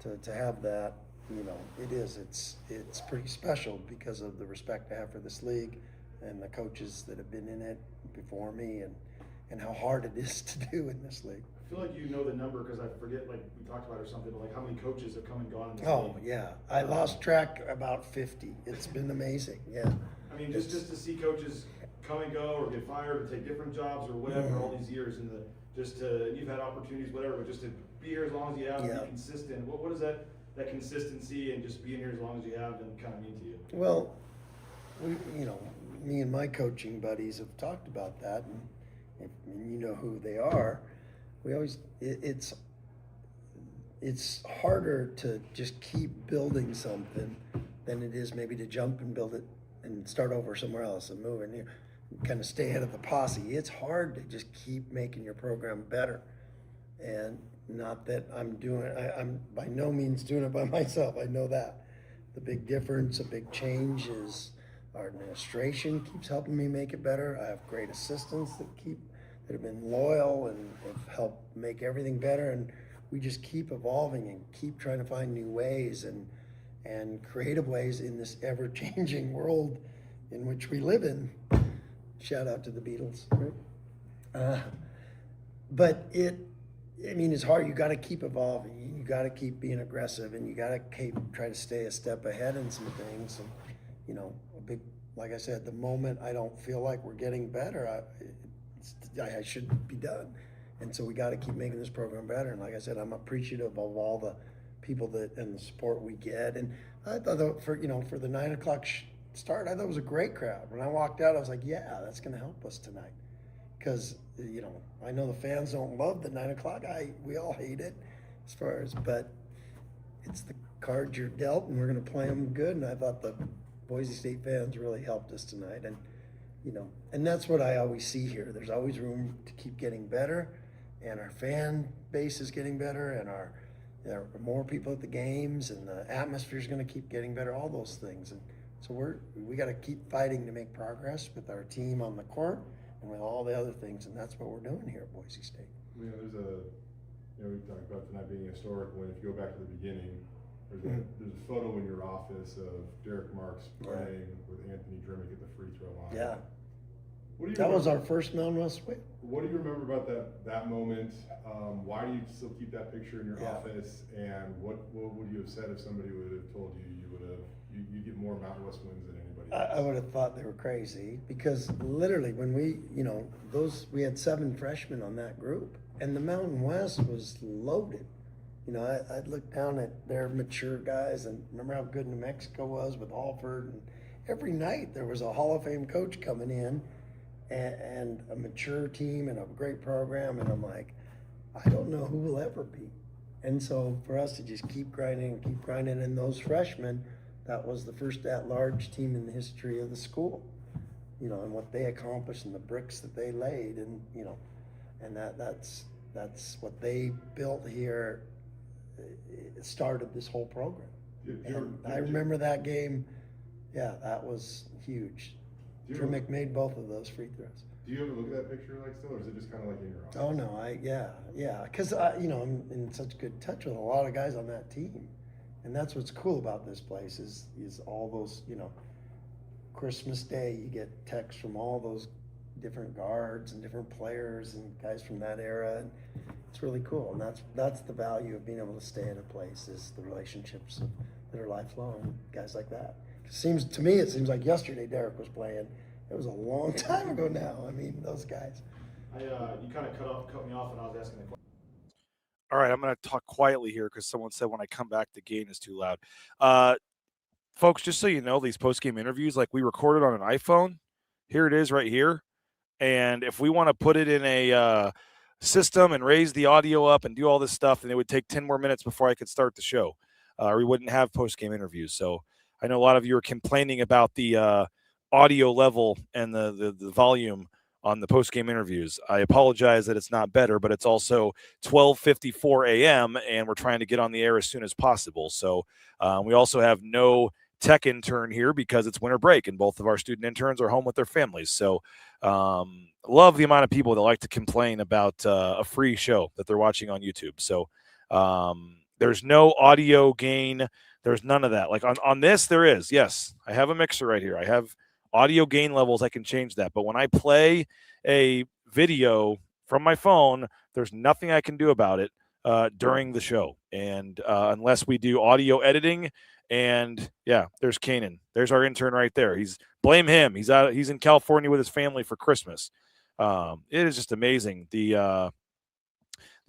to have that, it's pretty special because of the respect I have for this league and the coaches that have been in it before me and how hard it is to do in this league. I feel like you know the number because I forget, like we talked about or something, but like how many coaches have come and gone in this Oh, league? yeah. I lost track about 50. It's been amazing, yeah. I mean, just to see coaches come and go or get fired or take different jobs or whatever all these years, and you've had opportunities, whatever, but just to be here as long as you have, and be consistent. What does that consistency and just being here as long as you have and kind of mean to you? Well, me and my coaching buddies have talked about that, and you know who they are. We always it's harder to just keep building something than it is maybe to jump and build it and start over somewhere else and move and kind of stay ahead of the posse. It's hard to just keep making your program better, and not that I'm by no means doing it by myself. I know that. The big difference, a big change is our administration keeps helping me make it better. I have great assistants that have been loyal and have helped make everything better, and we just keep evolving and keep trying to find new ways and creative ways in this ever-changing world in which we live in. Shout out to the Beatles, right? But it's hard. You got to keep evolving. You got to keep being aggressive, and you got to try to stay a step ahead in some things. And like I said, the moment I don't feel like we're getting better, I shouldn't be done. And so we got to keep making this program better. And like I said, I'm appreciative of all the people and the support we get. And I thought for the 9 o'clock start, I thought it was a great crowd. When I walked out, I was like, yeah, that's going to help us tonight. Because, I know the fans don't love the 9 o'clock. We all hate it but it's the cards you're dealt, and we're going to play them good. And I thought the Boise State fans really helped us tonight. And, and that's what I always see here. There's always room to keep getting better, and our fan base is getting better, and there are more people at the games, and the atmosphere is going to keep getting better, all those things. And so we got to keep fighting to make progress with our team on the court and with all the other things, and that's what we're doing here at Boise State. We talked about tonight being historic. When if you go back to the beginning, there's a photo in your office of Derek Marks playing with Anthony Drimmick at the free throw line. Yeah. That was our first Mountain West win. What do you remember about that moment? Why do you still keep that picture in your office? And what would you have said if somebody would have told you you'd get more Mountain West wins than anybody I would have thought they were crazy because literally when we had 7 freshmen on that group and the Mountain West was loaded. I'd look down at their mature guys and remember how good New Mexico was with Alford. And every night there was a Hall of Fame coach coming in and a mature team and a great program. And I'm like, I don't know who will ever be. And so for us to just keep grinding, and those freshmen, that was the first at-large team in the history of the school, and what they accomplished and the bricks that they laid, and and that's what they built here. It started this whole program. And I remember that game. Yeah, that was huge. Trimmick made both of those free throws. Do you ever look at that picture still, or is it just kind of like in your office? Oh no, because I'm in such good touch with a lot of guys on that team. And that's what's cool about this place is all those, Christmas Day, you get texts from all those different guards and different players and guys from that era. And it's really cool. And that's the value of being able to stay in a place is the relationships that are lifelong, guys like that. It seems like yesterday Derek was playing. It was a long time ago now. I mean, those guys. You kind of cut me off when I was asking the question. All right, I'm going to talk quietly here because someone said when I come back, the gain is too loud. Folks, just so you know, these post-game interviews, we recorded on an iPhone. Here it is right here. And if we want to put it in a system and raise the audio up and do all this stuff, then it would take 10 more minutes before I could start the show. We wouldn't have post-game interviews. So I know a lot of you are complaining about the audio level and the volume on the post-game interviews. I apologize that it's not better, but it's also 12:54 a.m. and we're trying to get on the air as soon as possible. So we also have no tech intern here because it's winter break and both of our student interns are home with their families. So love the amount of people that like to complain about a free show that they're watching on YouTube. So there's no audio gain. There's none of that. On this, there is. Yes, I have a mixer right here. I have audio gain levels, I can change that. But when I play a video from my phone, there's nothing I can do about it during the show. And unless we do audio editing, and yeah, there's Kanan. There's our intern right there. Blame him. He's in California with his family for Christmas. It is just amazing the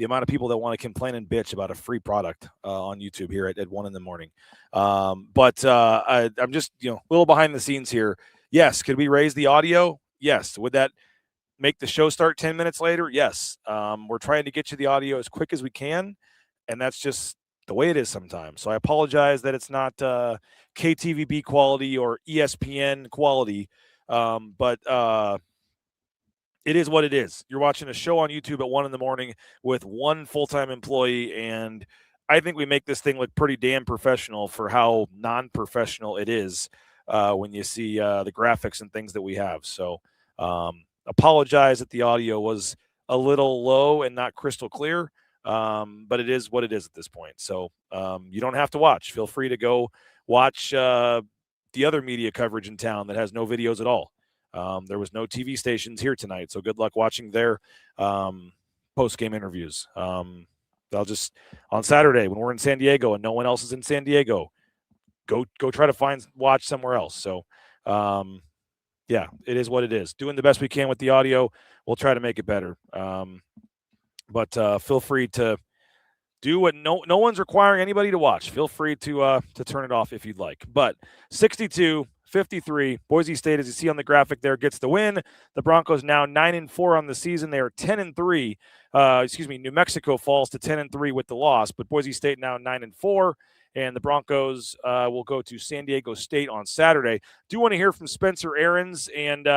amount of people that want to complain and bitch about a free product on YouTube here at 1 a.m. But I'm just a little behind the scenes here. Yes. Could we raise the audio? Yes. Would that make the show start 10 minutes later? Yes. We're trying to get you the audio as quick as we can, and that's just the way it is sometimes. So I apologize that it's not KTVB quality or ESPN quality, but it is what it is. You're watching a show on YouTube at 1 a.m. with one full-time employee, and I think we make this thing look pretty damn professional for how non-professional it is. When you see the graphics and things that we have. So apologize that the audio was a little low and not crystal clear, but it is what it is at this point. So you don't have to watch. Feel free to go watch the other media coverage in town that has no videos at all. There was no TV stations here tonight, so good luck watching their post-game interviews. They'll just, on Saturday when we're in San Diego and no one else is in San Diego, Go try to watch somewhere else. So, yeah, it is what it is. Doing the best we can with the audio. We'll try to make it better. But feel free to do what no one's requiring anybody to watch. Feel free to turn it off if you'd like. But 62-53, Boise State, as you see on the graphic there, gets the win. The Broncos now 9-4 on the season. They are 10-3. New Mexico falls to 10-3 with the loss, but Boise State now 9-4. And the Broncos will go to San Diego State on Saturday. Do want to hear from Spencer Aarons and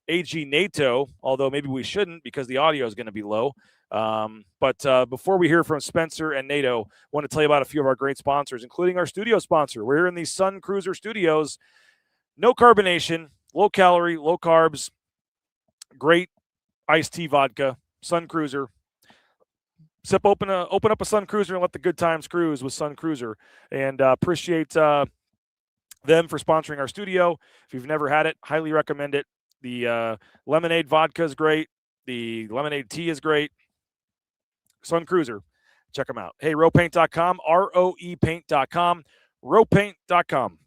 AG Nato, although maybe we shouldn't because the audio is going to be low. But before we hear from Spencer and Nato, I want to tell you about a few of our great sponsors, including our studio sponsor. We're here in the Sun Cruiser Studios. No carbonation, low calorie, low carbs, great iced tea vodka, Sun Cruiser. Open up a Sun Cruiser and let the good times cruise with Sun Cruiser. And appreciate them for sponsoring our studio. If you've never had it, highly recommend it. The lemonade vodka is great. The lemonade tea is great. Sun Cruiser, check them out. Hey, roepaint.com, ROE paint.com, roepaint.com.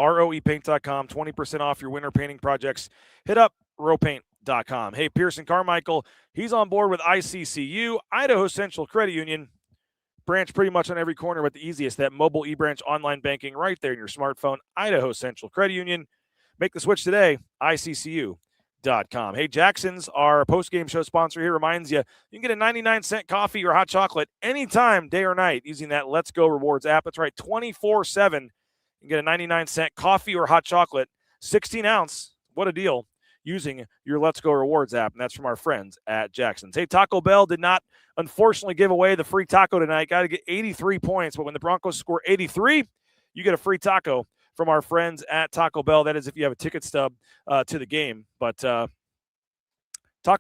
roepaint.com, 20% off your winter painting projects. Hit up roepaint.com. Hey, Pearson Carmichael, he's on board with ICCU, Idaho Central Credit Union. Branch pretty much on every corner, but the easiest, that mobile eBranch online banking right there in your smartphone. Idaho Central Credit Union. Make the switch today, ICCU.com. Hey, Jacksons, our post-game show sponsor here, reminds you can get a 99-cent coffee or hot chocolate anytime, day or night, using that Let's Go Rewards app. That's right, 24/7. You can get a 99-cent coffee or hot chocolate, 16-ounce. What a deal, using your Let's Go Rewards app, and that's from our friends at Jackson's. Hey, Taco Bell did not, unfortunately, give away the free taco tonight. Got to get 83 points, but when the Broncos score 83, you get a free taco from our friends at Taco Bell. That is if you have a ticket stub to the game. But Taco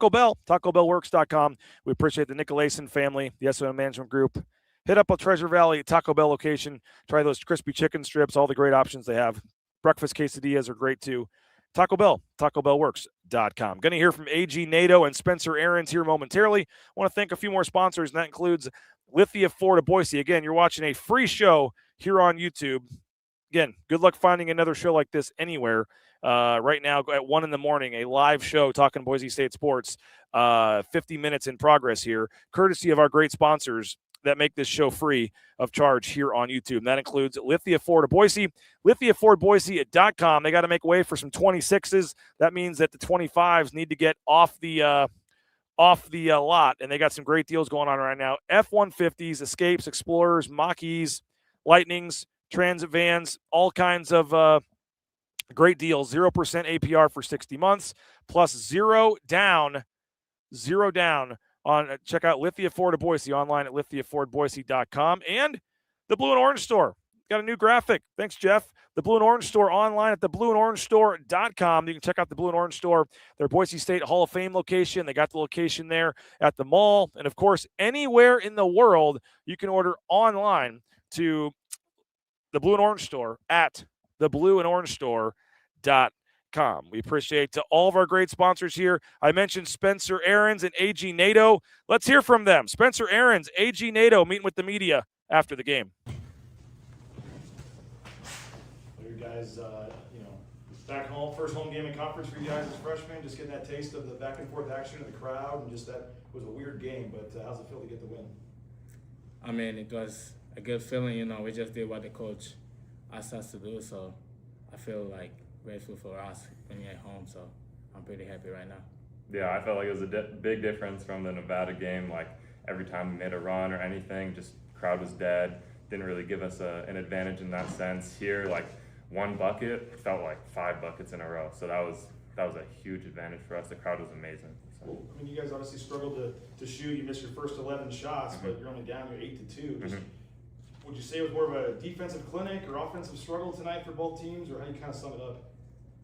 Bell, TacoBellWorks.com. We appreciate the Nicolason family, the SOM Management Group. Hit up a Treasure Valley Taco Bell location. Try those crispy chicken strips, all the great options they have. Breakfast quesadillas are great too. Taco Bell, TacoBellWorks.com. Going to hear from AG NATO and Spencer Aarons here momentarily. want to thank a few more sponsors, and that includes Lithia Ford of Boise. Again, you're watching a free show here on YouTube. Again, good luck finding another show like this anywhere. Right now at 1 in the morning, a live show talking Boise State sports, 50 minutes in progress here, courtesy of our great sponsors that make this show free of charge here on YouTube. And that includes Lithia Ford of Boise, LithiaFordBoise.com. They got to make way for some 26s. That means that the 25s need to get off the lot, and they got some great deals going on right now. F-150s, Escapes, Explorers, Mach-E's, Lightnings, Transit vans, all kinds of great deals. 0% APR for 60 months, plus zero down on check out Lithia Ford of Boise online at LithiaFordBoise.com. And the Blue and Orange Store. Got a new graphic. Thanks, Jeff. The Blue and Orange Store online at theblueandorangestore.com. You can check out the Blue and Orange Store, their Boise State Hall of Fame location. They got the location there at the mall. And, of course, anywhere in the world, you can order online to the Blue and Orange Store at theblueandorangestore.com. We appreciate all of our great sponsors here. I mentioned Spencer Aarons and AG NATO. Let's hear from them. Spencer Aarons, AG NATO, meeting with the media after the game. You guys, back home, first home game in conference for you guys as freshmen, just getting that taste of the back and forth action of the crowd, and just that was a weird game, but how's it feel to get the win? I mean, it was a good feeling, we just did what the coach asked us to do, so I feel like grateful for us being at home, so I'm pretty happy right now. Yeah, I felt like it was a big difference from the Nevada game. Like every time we made a run or anything, just crowd was dead. Didn't really give us an advantage in that sense. Here, like one bucket felt like 5 buckets in a row, so that was a huge advantage for us. The crowd was amazing. So. Well, I mean, you guys obviously struggled to shoot. You missed your first 11 shots, but you're only down. You're 8-2. Just, would you say it was more of a defensive clinic or offensive struggle tonight for both teams, or how do you kind of sum it up?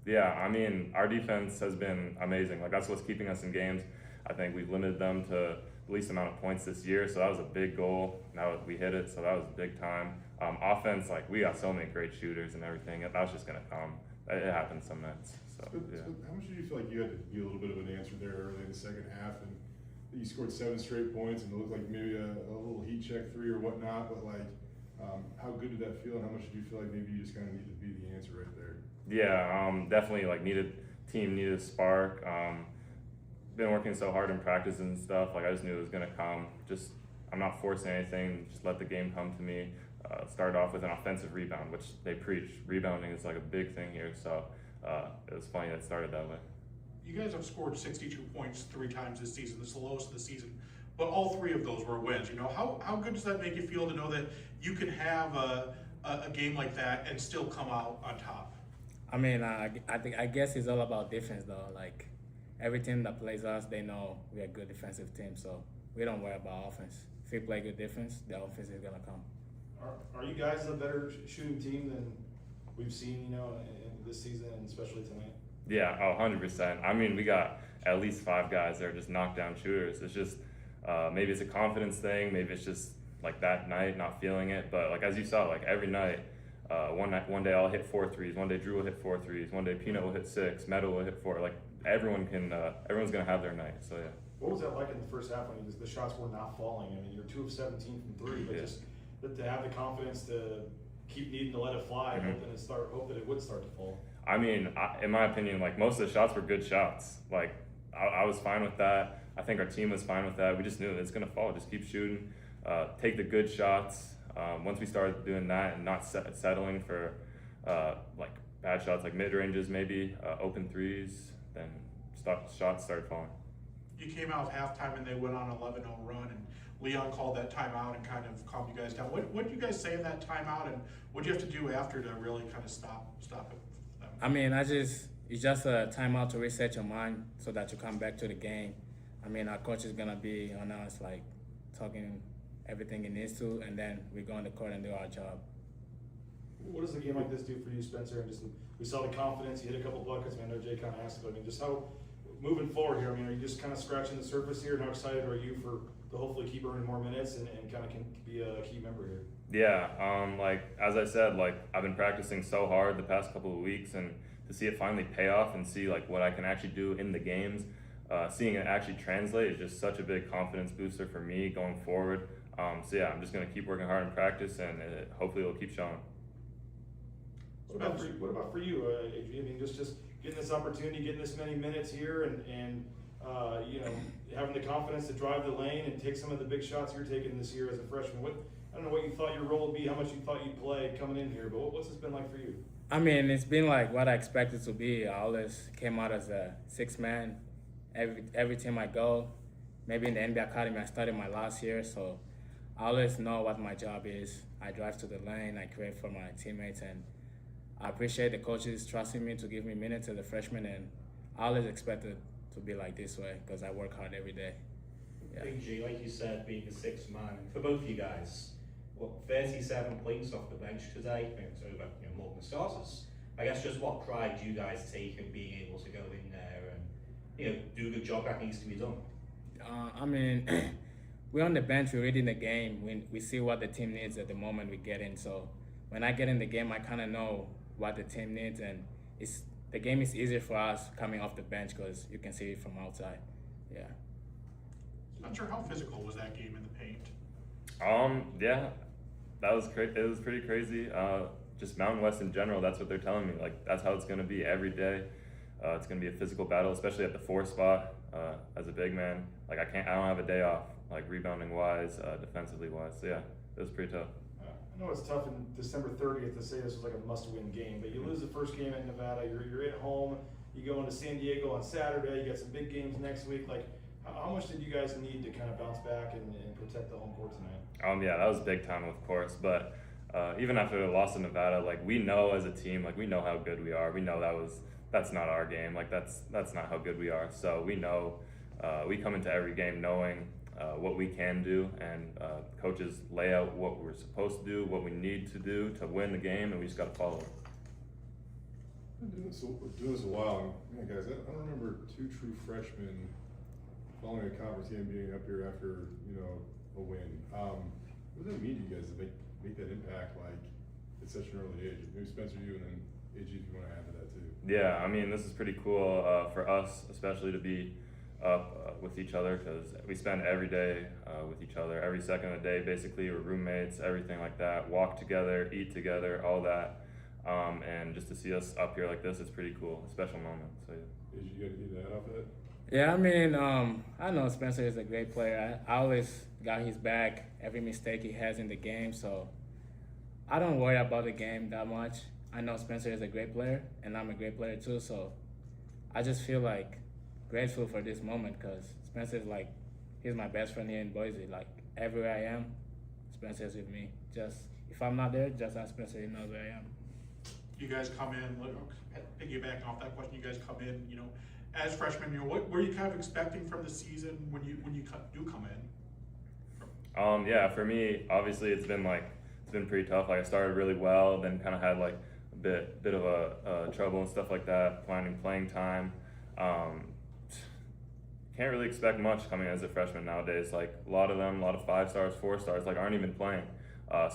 Yeah, I mean, our defense has been amazing. Like, that's what's keeping us in games. I think we've limited them to the least amount of points this year, so that was a big goal. Now we hit it, so that was big time. Offense, like, we got so many great shooters and everything. That was just going to come. It happens some nights. So, yeah. So how much did you feel like you had to be a little bit of an answer there early in the second half? And you scored 7 straight points, and it looked like maybe a little heat check 3 or whatnot, but, like, how good did that feel, and how much did you feel like maybe you just kind of needed to be the answer right there? Yeah, definitely like team needed a spark. Been working so hard in practice and stuff. Like I just knew it was gonna come. Just I'm not forcing anything. Just let the game come to me. Started off with an offensive rebound, which they preach. Rebounding is like a big thing here. So it was funny that it started that way. You guys have scored 62 points 3 times this season. This is the lowest of the season, but all 3 of those were wins. How good does that make you feel to know that you can have a game like that and still come out on top? I mean, I guess it's all about defense, though. Like, every team that plays us, they know we're a good defensive team, so we don't worry about offense. If we play good defense, the offense is going to come. Are you guys a better shooting team than we've seen, in this season, and especially tonight? Yeah, 100%. I mean, we got at least 5 guys that are just knockdown shooters. It's just, maybe it's a confidence thing, maybe it's just like that night, not feeling it, but like as you saw, like every night, one day I'll hit 4 threes, one day Drew will hit 4 threes, one day Peanut will hit 6, Meadow will hit 4. Like everyone's gonna have their night. So yeah. What was that like in the first half when the shots were not falling? I mean, you're 2 of 17 from 3, but just to have the confidence to keep needing to let it fly, and hope that it would start to fall? I mean, in my opinion, like most of the shots were good shots. Like I was fine with that. I think our team was fine with that. We just knew it's gonna fall. Just keep shooting, take the good shots. Once we started doing that and not settling for like bad shots, like mid ranges, maybe open threes, then shots started falling. You came out of halftime and they went on an 11-0 run, and Leon called that timeout and kind of calmed you guys down. What did you guys say in that timeout, and what did you have to do after to really kind of stop it? I mean, it's just a timeout to reset your mind so that you come back to the game. I mean, our coach is gonna be on us, like talking everything he needs to, and then we go on the court and do our job. What does a game like this do for you, Spencer? And just we saw the confidence. You hit a couple buckets. I know Jay kind of asked, but I mean, just how moving forward here. I mean, are you just kind of scratching the surface here? And how excited are you to hopefully keep earning more minutes and kind of can be a key member here? Yeah, like as I said, like I've been practicing so hard the past couple of weeks, and to see it finally pay off and see like what I can actually do in the games, seeing it actually translate is just such a big confidence booster for me going forward. So yeah, I'm just gonna keep working hard in practice, and hopefully it'll keep showing. What about for you, Adrian? I mean, just getting this opportunity, getting this many minutes here, and you know, having the confidence to drive the lane and take some of the big shots you're taking this year as a freshman. I don't know what you thought your role would be, how much you thought you'd play coming in here, but what's this been like for you? I mean, it's been like what I expected to be. I always came out as a 6-man. Every team I go, maybe in the NBA Academy, I started my last year, so I always know what my job is. I drive to the lane, I create for my teammates, and I appreciate the coaches trusting me to give me minutes as a freshman, and I always expect it to be like this way because I work hard every day. Yeah. Big G, like you said, being a 6th man, for both of you guys, 37 points off the bench today, it's over more than the starters. I guess just what pride do you guys take in being able to go in there and do a good job that needs to be done? I mean, we're on the bench, we're reading the game, we see what the team needs at the moment we get in. So when I get in the game, I kind of know what the team needs, and the game is easier for us coming off the bench because you can see it from outside. Yeah. Not sure how physical was that game in the paint? Yeah, that was it was pretty crazy. Just Mountain West in general, that's what they're telling me. Like that's how it's going to be every day. It's going to be a physical battle, especially at the 4 spot. As a big man, like I don't have a day off, like rebounding wise, defensively wise. So yeah, it was pretty tough. I know it's tough in December 30th to say this was like a must-win game, but you lose the first game at Nevada. You're at home. You go into San Diego on Saturday. You got some big games next week. Like, how much did you guys need to kind of bounce back and protect the home court tonight? Yeah, that was big time, of course. But even after the loss in Nevada, like we know as a team, like we know how good we are. We know that's not our game. Like that's not how good we are. So we know we come into every game knowing what we can do, and coaches lay out what we're supposed to do, what we need to do to win the game, and we just got to follow it. I've been doing this a while, and man, guys, I don't remember 2 true freshmen following a conference game being up here after a win. What does that mean to you guys to make that impact like at such an early age? Maybe Spencer, you, and then AG, if you want to add to that too. Yeah, I mean, this is pretty cool for us, especially to be up with each other, because we spend every day with each other, every second of the day. Basically, we're roommates, everything like that. Walk together, eat together, all that, and just to see us up here like this, it's pretty cool, a special moment. So yeah. Did you get that off of that? Yeah, I mean, I know Spencer is a great player. I always got his back every mistake he has in the game, so I don't worry about the game that much. I know Spencer is a great player, and I'm a great player too, so I just feel like grateful for this moment because Spencer is like, he's my best friend here in Boise. Like everywhere I am, Spencer's with me. Just if I'm not there, just ask Spencer, he knows where I am. You guys come in, piggybacking off that question, you guys come in, as freshmen, what were you kind of expecting from the season when you do come in? Yeah, for me, obviously it's been pretty tough. Like I started really well, then kind of had like a bit of a trouble and stuff like that, finding playing time. Can't really expect much coming as a freshman nowadays. Like a lot of 5 stars, 4 stars, like aren't even playing.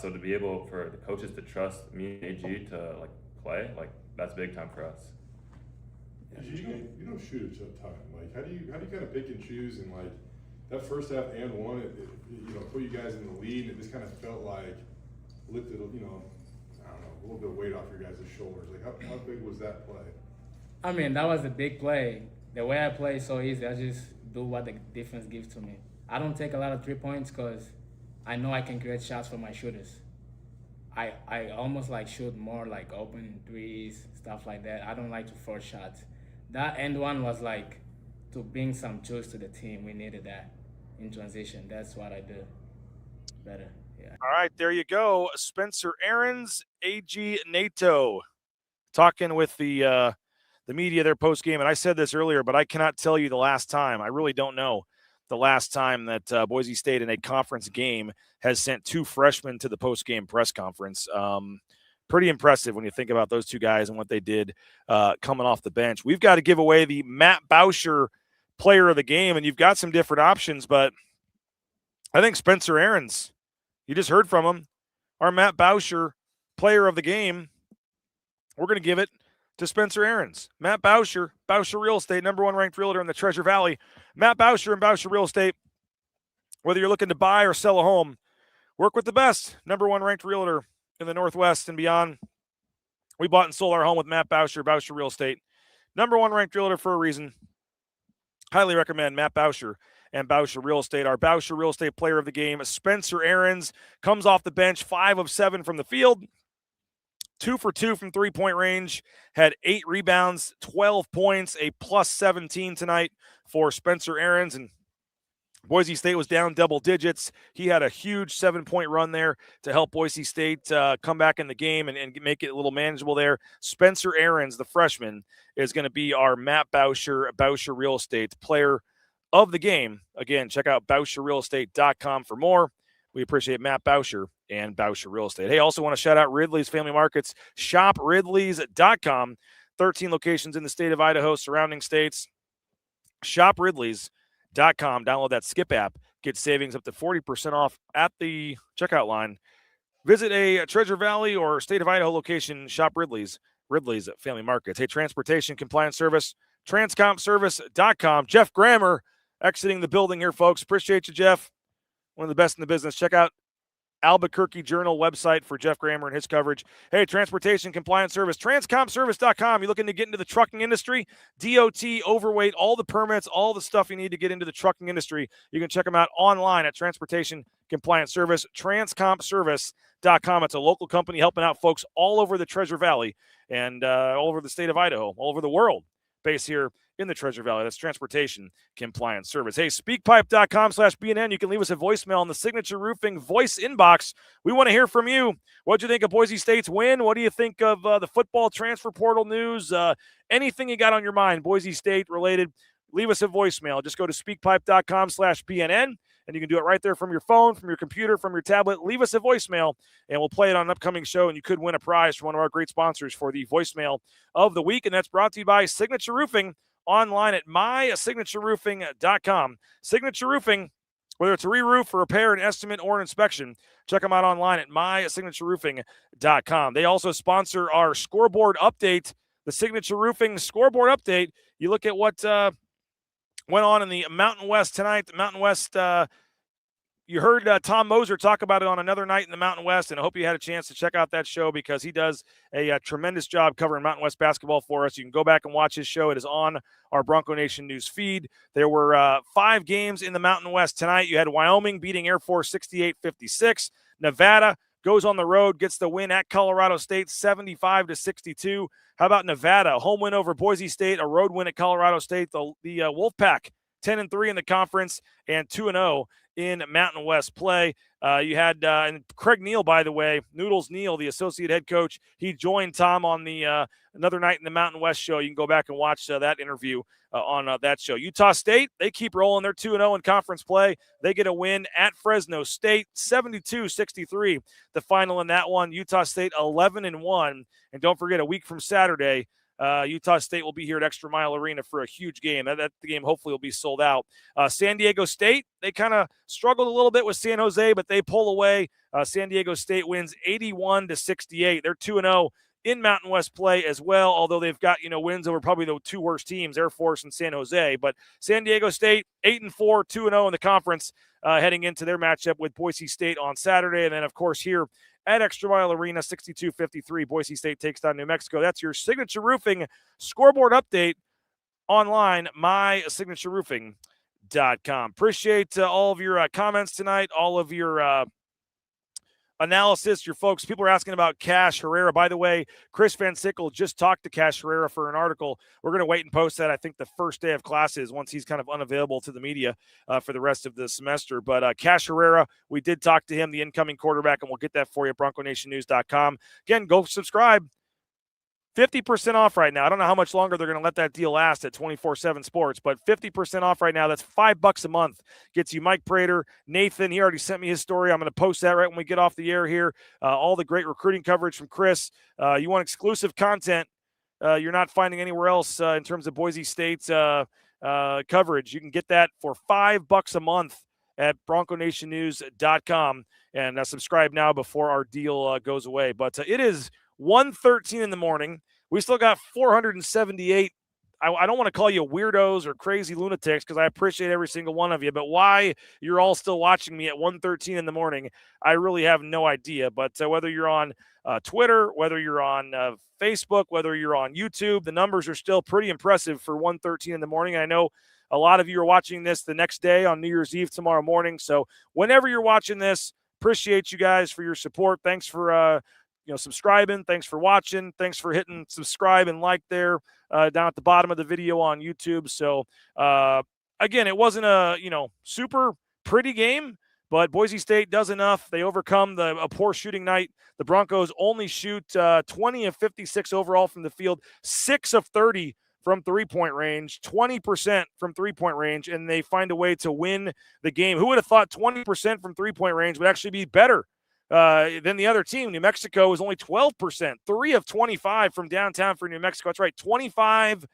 So to be able for the coaches to trust me and AG to like play, like that's big time for us. You don't shoot a ton. Like how do you kind of pick and choose, and like that first half and one, it put you guys in the lead, and it just kind of felt like lifted, I don't know, a little bit of weight off your guys' shoulders? Like, how big was that play? I mean, that was a big play. The way I play is so easy. I just do what the defense gives to me. I don't take a lot of 3 points because I know I can create shots for my shooters. I almost like shoot more like open threes, stuff like that. I don't like to force shots. That end one was like to bring some juice to the team. We needed that in transition. That's what I do better. Yeah. All right, there you go. Spencer Aarons, AG NATO, talking with the media there post game. And I said this earlier, but I cannot tell you the last time. I really don't know the last time that Boise State in a conference game has sent 2 freshmen to the post game press conference. Pretty impressive when you think about those 2 guys and what they did coming off the bench. We've got to give away the Matt Boucher player of the game, and you've got some different options, but I think Spencer Aarons, you just heard from him, our Matt Boucher player of the game. We're going to give it to Spencer Aarons. Matt Boucher, Boucher Real Estate, #1 ranked realtor in the Treasure Valley. Matt Boucher and Boucher Real Estate, whether you're looking to buy or sell a home, work with the best #1 ranked realtor in the Northwest and beyond. We bought and sold our home with Matt Boucher, Boucher Real Estate. #1 ranked realtor for a reason. Highly recommend Matt Boucher and Boucher Real Estate. Our Boucher Real Estate player of the game, Spencer Aarons, comes off the bench, 5 of 7 from the field, 2 for 2 from 3-point range, had 8 rebounds, 12 points, a plus 17 tonight for Spencer Aarons. And Boise State was down double digits. He had a huge 7-point run there to help Boise State come back in the game and make it a little manageable there. Spencer Aarons, the freshman, is going to be our Matt Boucher, Boucher Real Estate player of the game. Again, check out BoucherRealEstate.com for more. We appreciate Matt Boucher and Boucher Real Estate. Hey, also want to shout out Ridley's Family Markets. ShopRidleys.com. 13 locations in the state of Idaho, surrounding states. ShopRidleys.com. Download that Skip app. Get savings up to 40% off at the checkout line. Visit a Treasure Valley or state of Idaho location. Shop Ridley's Family Markets. Hey, Transportation Compliance Service, transcompservice.com. Jeff Grammer exiting the building here, folks. Appreciate you, Jeff. One of the best in the business. Check out Albuquerque Journal website for Jeff Grammer and his coverage. Hey, Transportation Compliance Service, transcompservice.com. You looking to get into the trucking industry? DOT, overweight, all the permits, all the stuff you need to get into the trucking industry. You can check them out online at Transportation Compliance Service, transcompservice.com. It's a local company helping out folks all over the Treasure Valley and all over the state of Idaho, all over the world, based here in the Treasure Valley. That's Transportation Compliance Service. Hey, speakpipe.com/BNN. You can leave us a voicemail on the Signature Roofing voice inbox. We want to hear from you. What do you think of Boise State's win? What do you think of the football transfer portal news? Anything you got on your mind, Boise State related, leave us a voicemail. Just go to speakpipe.com/BNN, and you can do it right there from your phone, from your computer, from your tablet. Leave us a voicemail, and we'll play it on an upcoming show, and you could win a prize from one of our great sponsors for the voicemail of the week, and that's brought to you by Signature Roofing, online at mysignatureroofing.com. Signature Roofing, whether it's a re-roof, a repair, an estimate, or an inspection, check them out online at mysignatureroofing.com. They also sponsor our scoreboard update, the Signature Roofing scoreboard update. You look at what went on in the Mountain West tonight. The Mountain West, you heard Tom Moser talk about it on Another Night in the Mountain West, and I hope you had a chance to check out that show because he does a tremendous job covering Mountain West basketball for us. You can go back and watch his show. It is on our Bronco Nation news feed. There were 5 games in the Mountain West tonight. You had Wyoming beating Air Force 68-56. Nevada goes on the road, gets the win at Colorado State 75-62. How about Nevada? A home win over Boise State, a road win at Colorado State. The Wolfpack 10-3 in the conference and 2-0 in Mountain West play. You had and Craig Neal, by the way, Noodles Neal, the associate head coach. He joined Tom on the Another Night in the Mountain West show. You can go back and watch that interview on that show. Utah State, they keep rolling. They're 2-0 in conference play. They get a win at Fresno State, 72-63. The final in that one, Utah State 11-1. And don't forget, a week from Saturday, Utah State will be here at ExtraMile Arena for a huge game. That the game hopefully will be sold out. San Diego State, they kind of struggled a little bit with San Jose, but they pull away. San Diego State wins 81-68. They're 2-0 in Mountain West play as well, although they've got, wins over probably the 2 worst teams, Air Force and San Jose. But San Diego State, 8-4, 2-0 in the conference. heading into their matchup with Boise State on Saturday. And then, of course, here at ExtraMile Arena, 62-53, Boise State takes down New Mexico. That's your Signature Roofing scoreboard update online, mysignatureroofing.com. Appreciate all of your comments tonight, all of your analysis, your folks. People are asking about Cash Herrera. By the way, Chris Van Sickle just talked to Cash Herrera for an article. We're going to wait and post that, I think, the first day of classes once he's kind of unavailable to the media for the rest of the semester. But Cash Herrera, we did talk to him, the incoming quarterback, and we'll get that for you at BroncoNationNews.com. Again, go subscribe. 50% off right now. I don't know how much longer they're going to let that deal last at 24/7 Sports, but 50% off right now. That's $5 a month. Gets you Mike Prater, Nathan. He already sent me his story. I'm going to post that right when we get off the air here. All the great recruiting coverage from Chris. You want exclusive content you're not finding anywhere else in terms of Boise State's coverage. You can get that for $5 a month at BroncoNationNews.com, and subscribe now before our deal goes away. But it is 1:13 in the morning. We still got 478. I don't want to call you weirdos or crazy lunatics because I appreciate every single one of you, but why you're all still watching me at 1:13 in the morning, I really have no idea. But whether you're on Twitter, whether you're on Facebook, whether you're on YouTube, the numbers are still pretty impressive for 1:13 in the morning. I know a lot of you are watching this the next day on New Year's Eve tomorrow morning. So whenever you're watching this, appreciate you guys for your support. Thanks for subscribing. Thanks for watching. Thanks for hitting subscribe and like there down at the bottom of the video on YouTube. So again, it wasn't a super pretty game, but Boise State does enough. They overcome a poor shooting night. The Broncos only shoot 20 of 56 overall from the field, 6 of 30 from three-point range, 20% from three-point range, and they find a way to win the game. Who would have thought 20% from three-point range would actually be better than the other team? New Mexico was only 12%, 3 of 25 from downtown for New Mexico. That's right, 25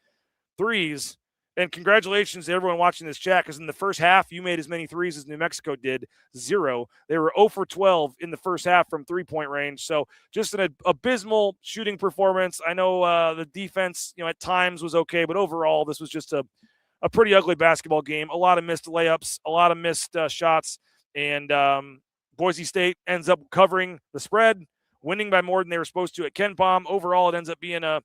threes. And congratulations to everyone watching this chat, because in the first half, you made as many threes as New Mexico did, 0. They were 0 for 12 in the first half from three-point range. So just an abysmal shooting performance. I know the defense, at times was okay, but overall, this was just a pretty ugly basketball game. A lot of missed layups, a lot of missed shots, and Boise State ends up covering the spread, winning by more than they were supposed to at Ken Palm. Overall, it ends up being a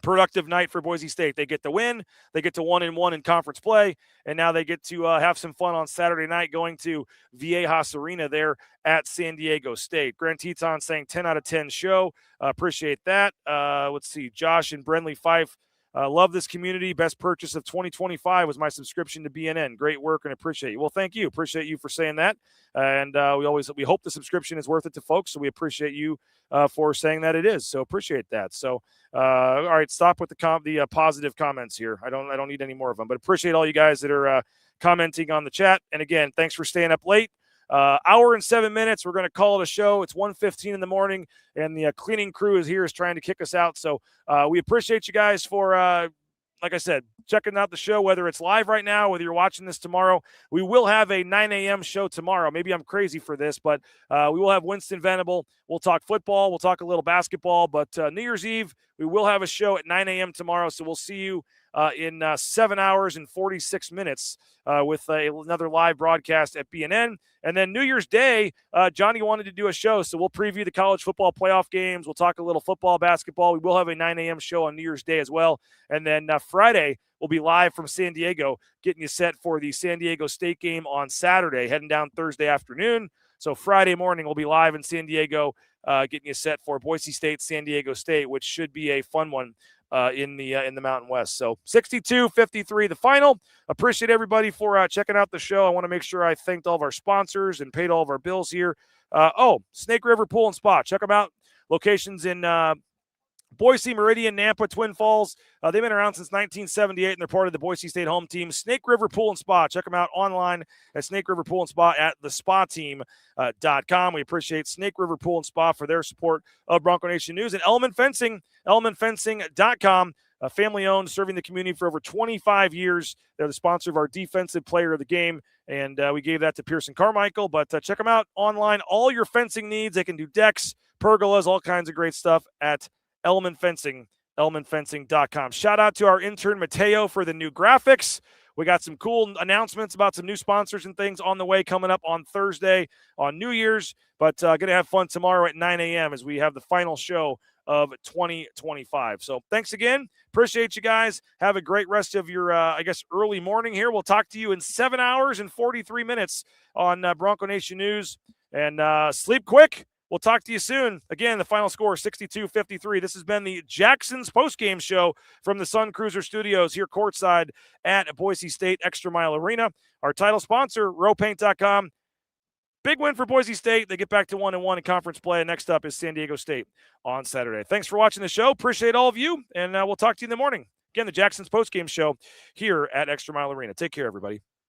productive night for Boise State. They get the win, they get to 1-1 in conference play, and now they get to have some fun on Saturday night going to Viejas Arena there at San Diego State. Grant Teton saying 10 out of 10 show. Appreciate that. Let's see. Josh and Brenley Fife. Love this community. Best purchase of 2025 was my subscription to BNN. Great work and appreciate you. Well, thank you. Appreciate you for saying that. And we hope the subscription is worth it to folks. So we appreciate you for saying that it is. So appreciate that. So all right, stop with the positive comments here. I don't need any more of them. But appreciate all you guys that are commenting on the chat. And again, thanks for staying up late. Hour and 7 minutes. We're going to call it a show. It's 1:15 in the morning, and the cleaning crew is trying to kick us out. So we appreciate you guys for, like I said, checking out the show, whether it's live right now, whether you're watching this tomorrow. We will have a 9 a.m. show tomorrow. Maybe I'm crazy for this, but we will have Winston Venable. We'll talk football. We'll talk a little basketball. But New Year's Eve, we will have a show at 9 a.m. tomorrow. So we'll see you in 7 hours and 46 minutes with another live broadcast at BNN. And then New Year's Day, Johnny wanted to do a show, so we'll preview the college football playoff games. We'll talk a little football, basketball. We will have a 9 a.m. show on New Year's Day as well. And then Friday, we'll be live from San Diego, getting you set for the San Diego State game on Saturday, heading down Thursday afternoon. So Friday morning, we'll be live in San Diego, getting you set for Boise State, San Diego State, which should be a fun one in the Mountain West. So 62-53 the final. Appreciate everybody for checking out the show. I want to make sure I thanked all of our sponsors and paid all of our bills here. Snake River Pool and Spa. Check them out. Locations in Boise, Meridian, Nampa, Twin Falls. They've been around since 1978, and they're part of the Boise State home team. Snake River Pool and Spa. Check them out online at Snake River Pool and Spa at thespateam.com. We appreciate Snake River Pool and Spa for their support of Bronco Nation News. And Element Fencing, elementfencing.com. Family-owned, serving the community for over 25 years. They're the sponsor of our Defensive Player of the Game, and we gave that to Pearson Carmichael. But check them out online. All your fencing needs. They can do decks, pergolas, all kinds of great stuff at elementfencing.com. ElmanFencing.com. Shout out to our intern Mateo for the new graphics. We got some cool announcements about some new sponsors and things on the way coming up on Thursday on New Year's, but going to have fun tomorrow at 9 a.m. as we have the final show of 2025. So thanks again. Appreciate you guys. Have a great rest of your, early morning here. We'll talk to you in 7 hours and 43 minutes on Bronco Nation News. And sleep quick. We'll talk to you soon. Again, the final score, 62-53. This has been the Jacksons Postgame Show from the Sun Cruiser Studios here courtside at Boise State ExtraMile Arena. Our title sponsor, rowpaint.com. Big win for Boise State. They get back to 1-1 in conference play. And next up is San Diego State on Saturday. Thanks for watching the show. Appreciate all of you. And we'll talk to you in the morning. Again, the Jacksons Postgame Show here at ExtraMile Arena. Take care, everybody.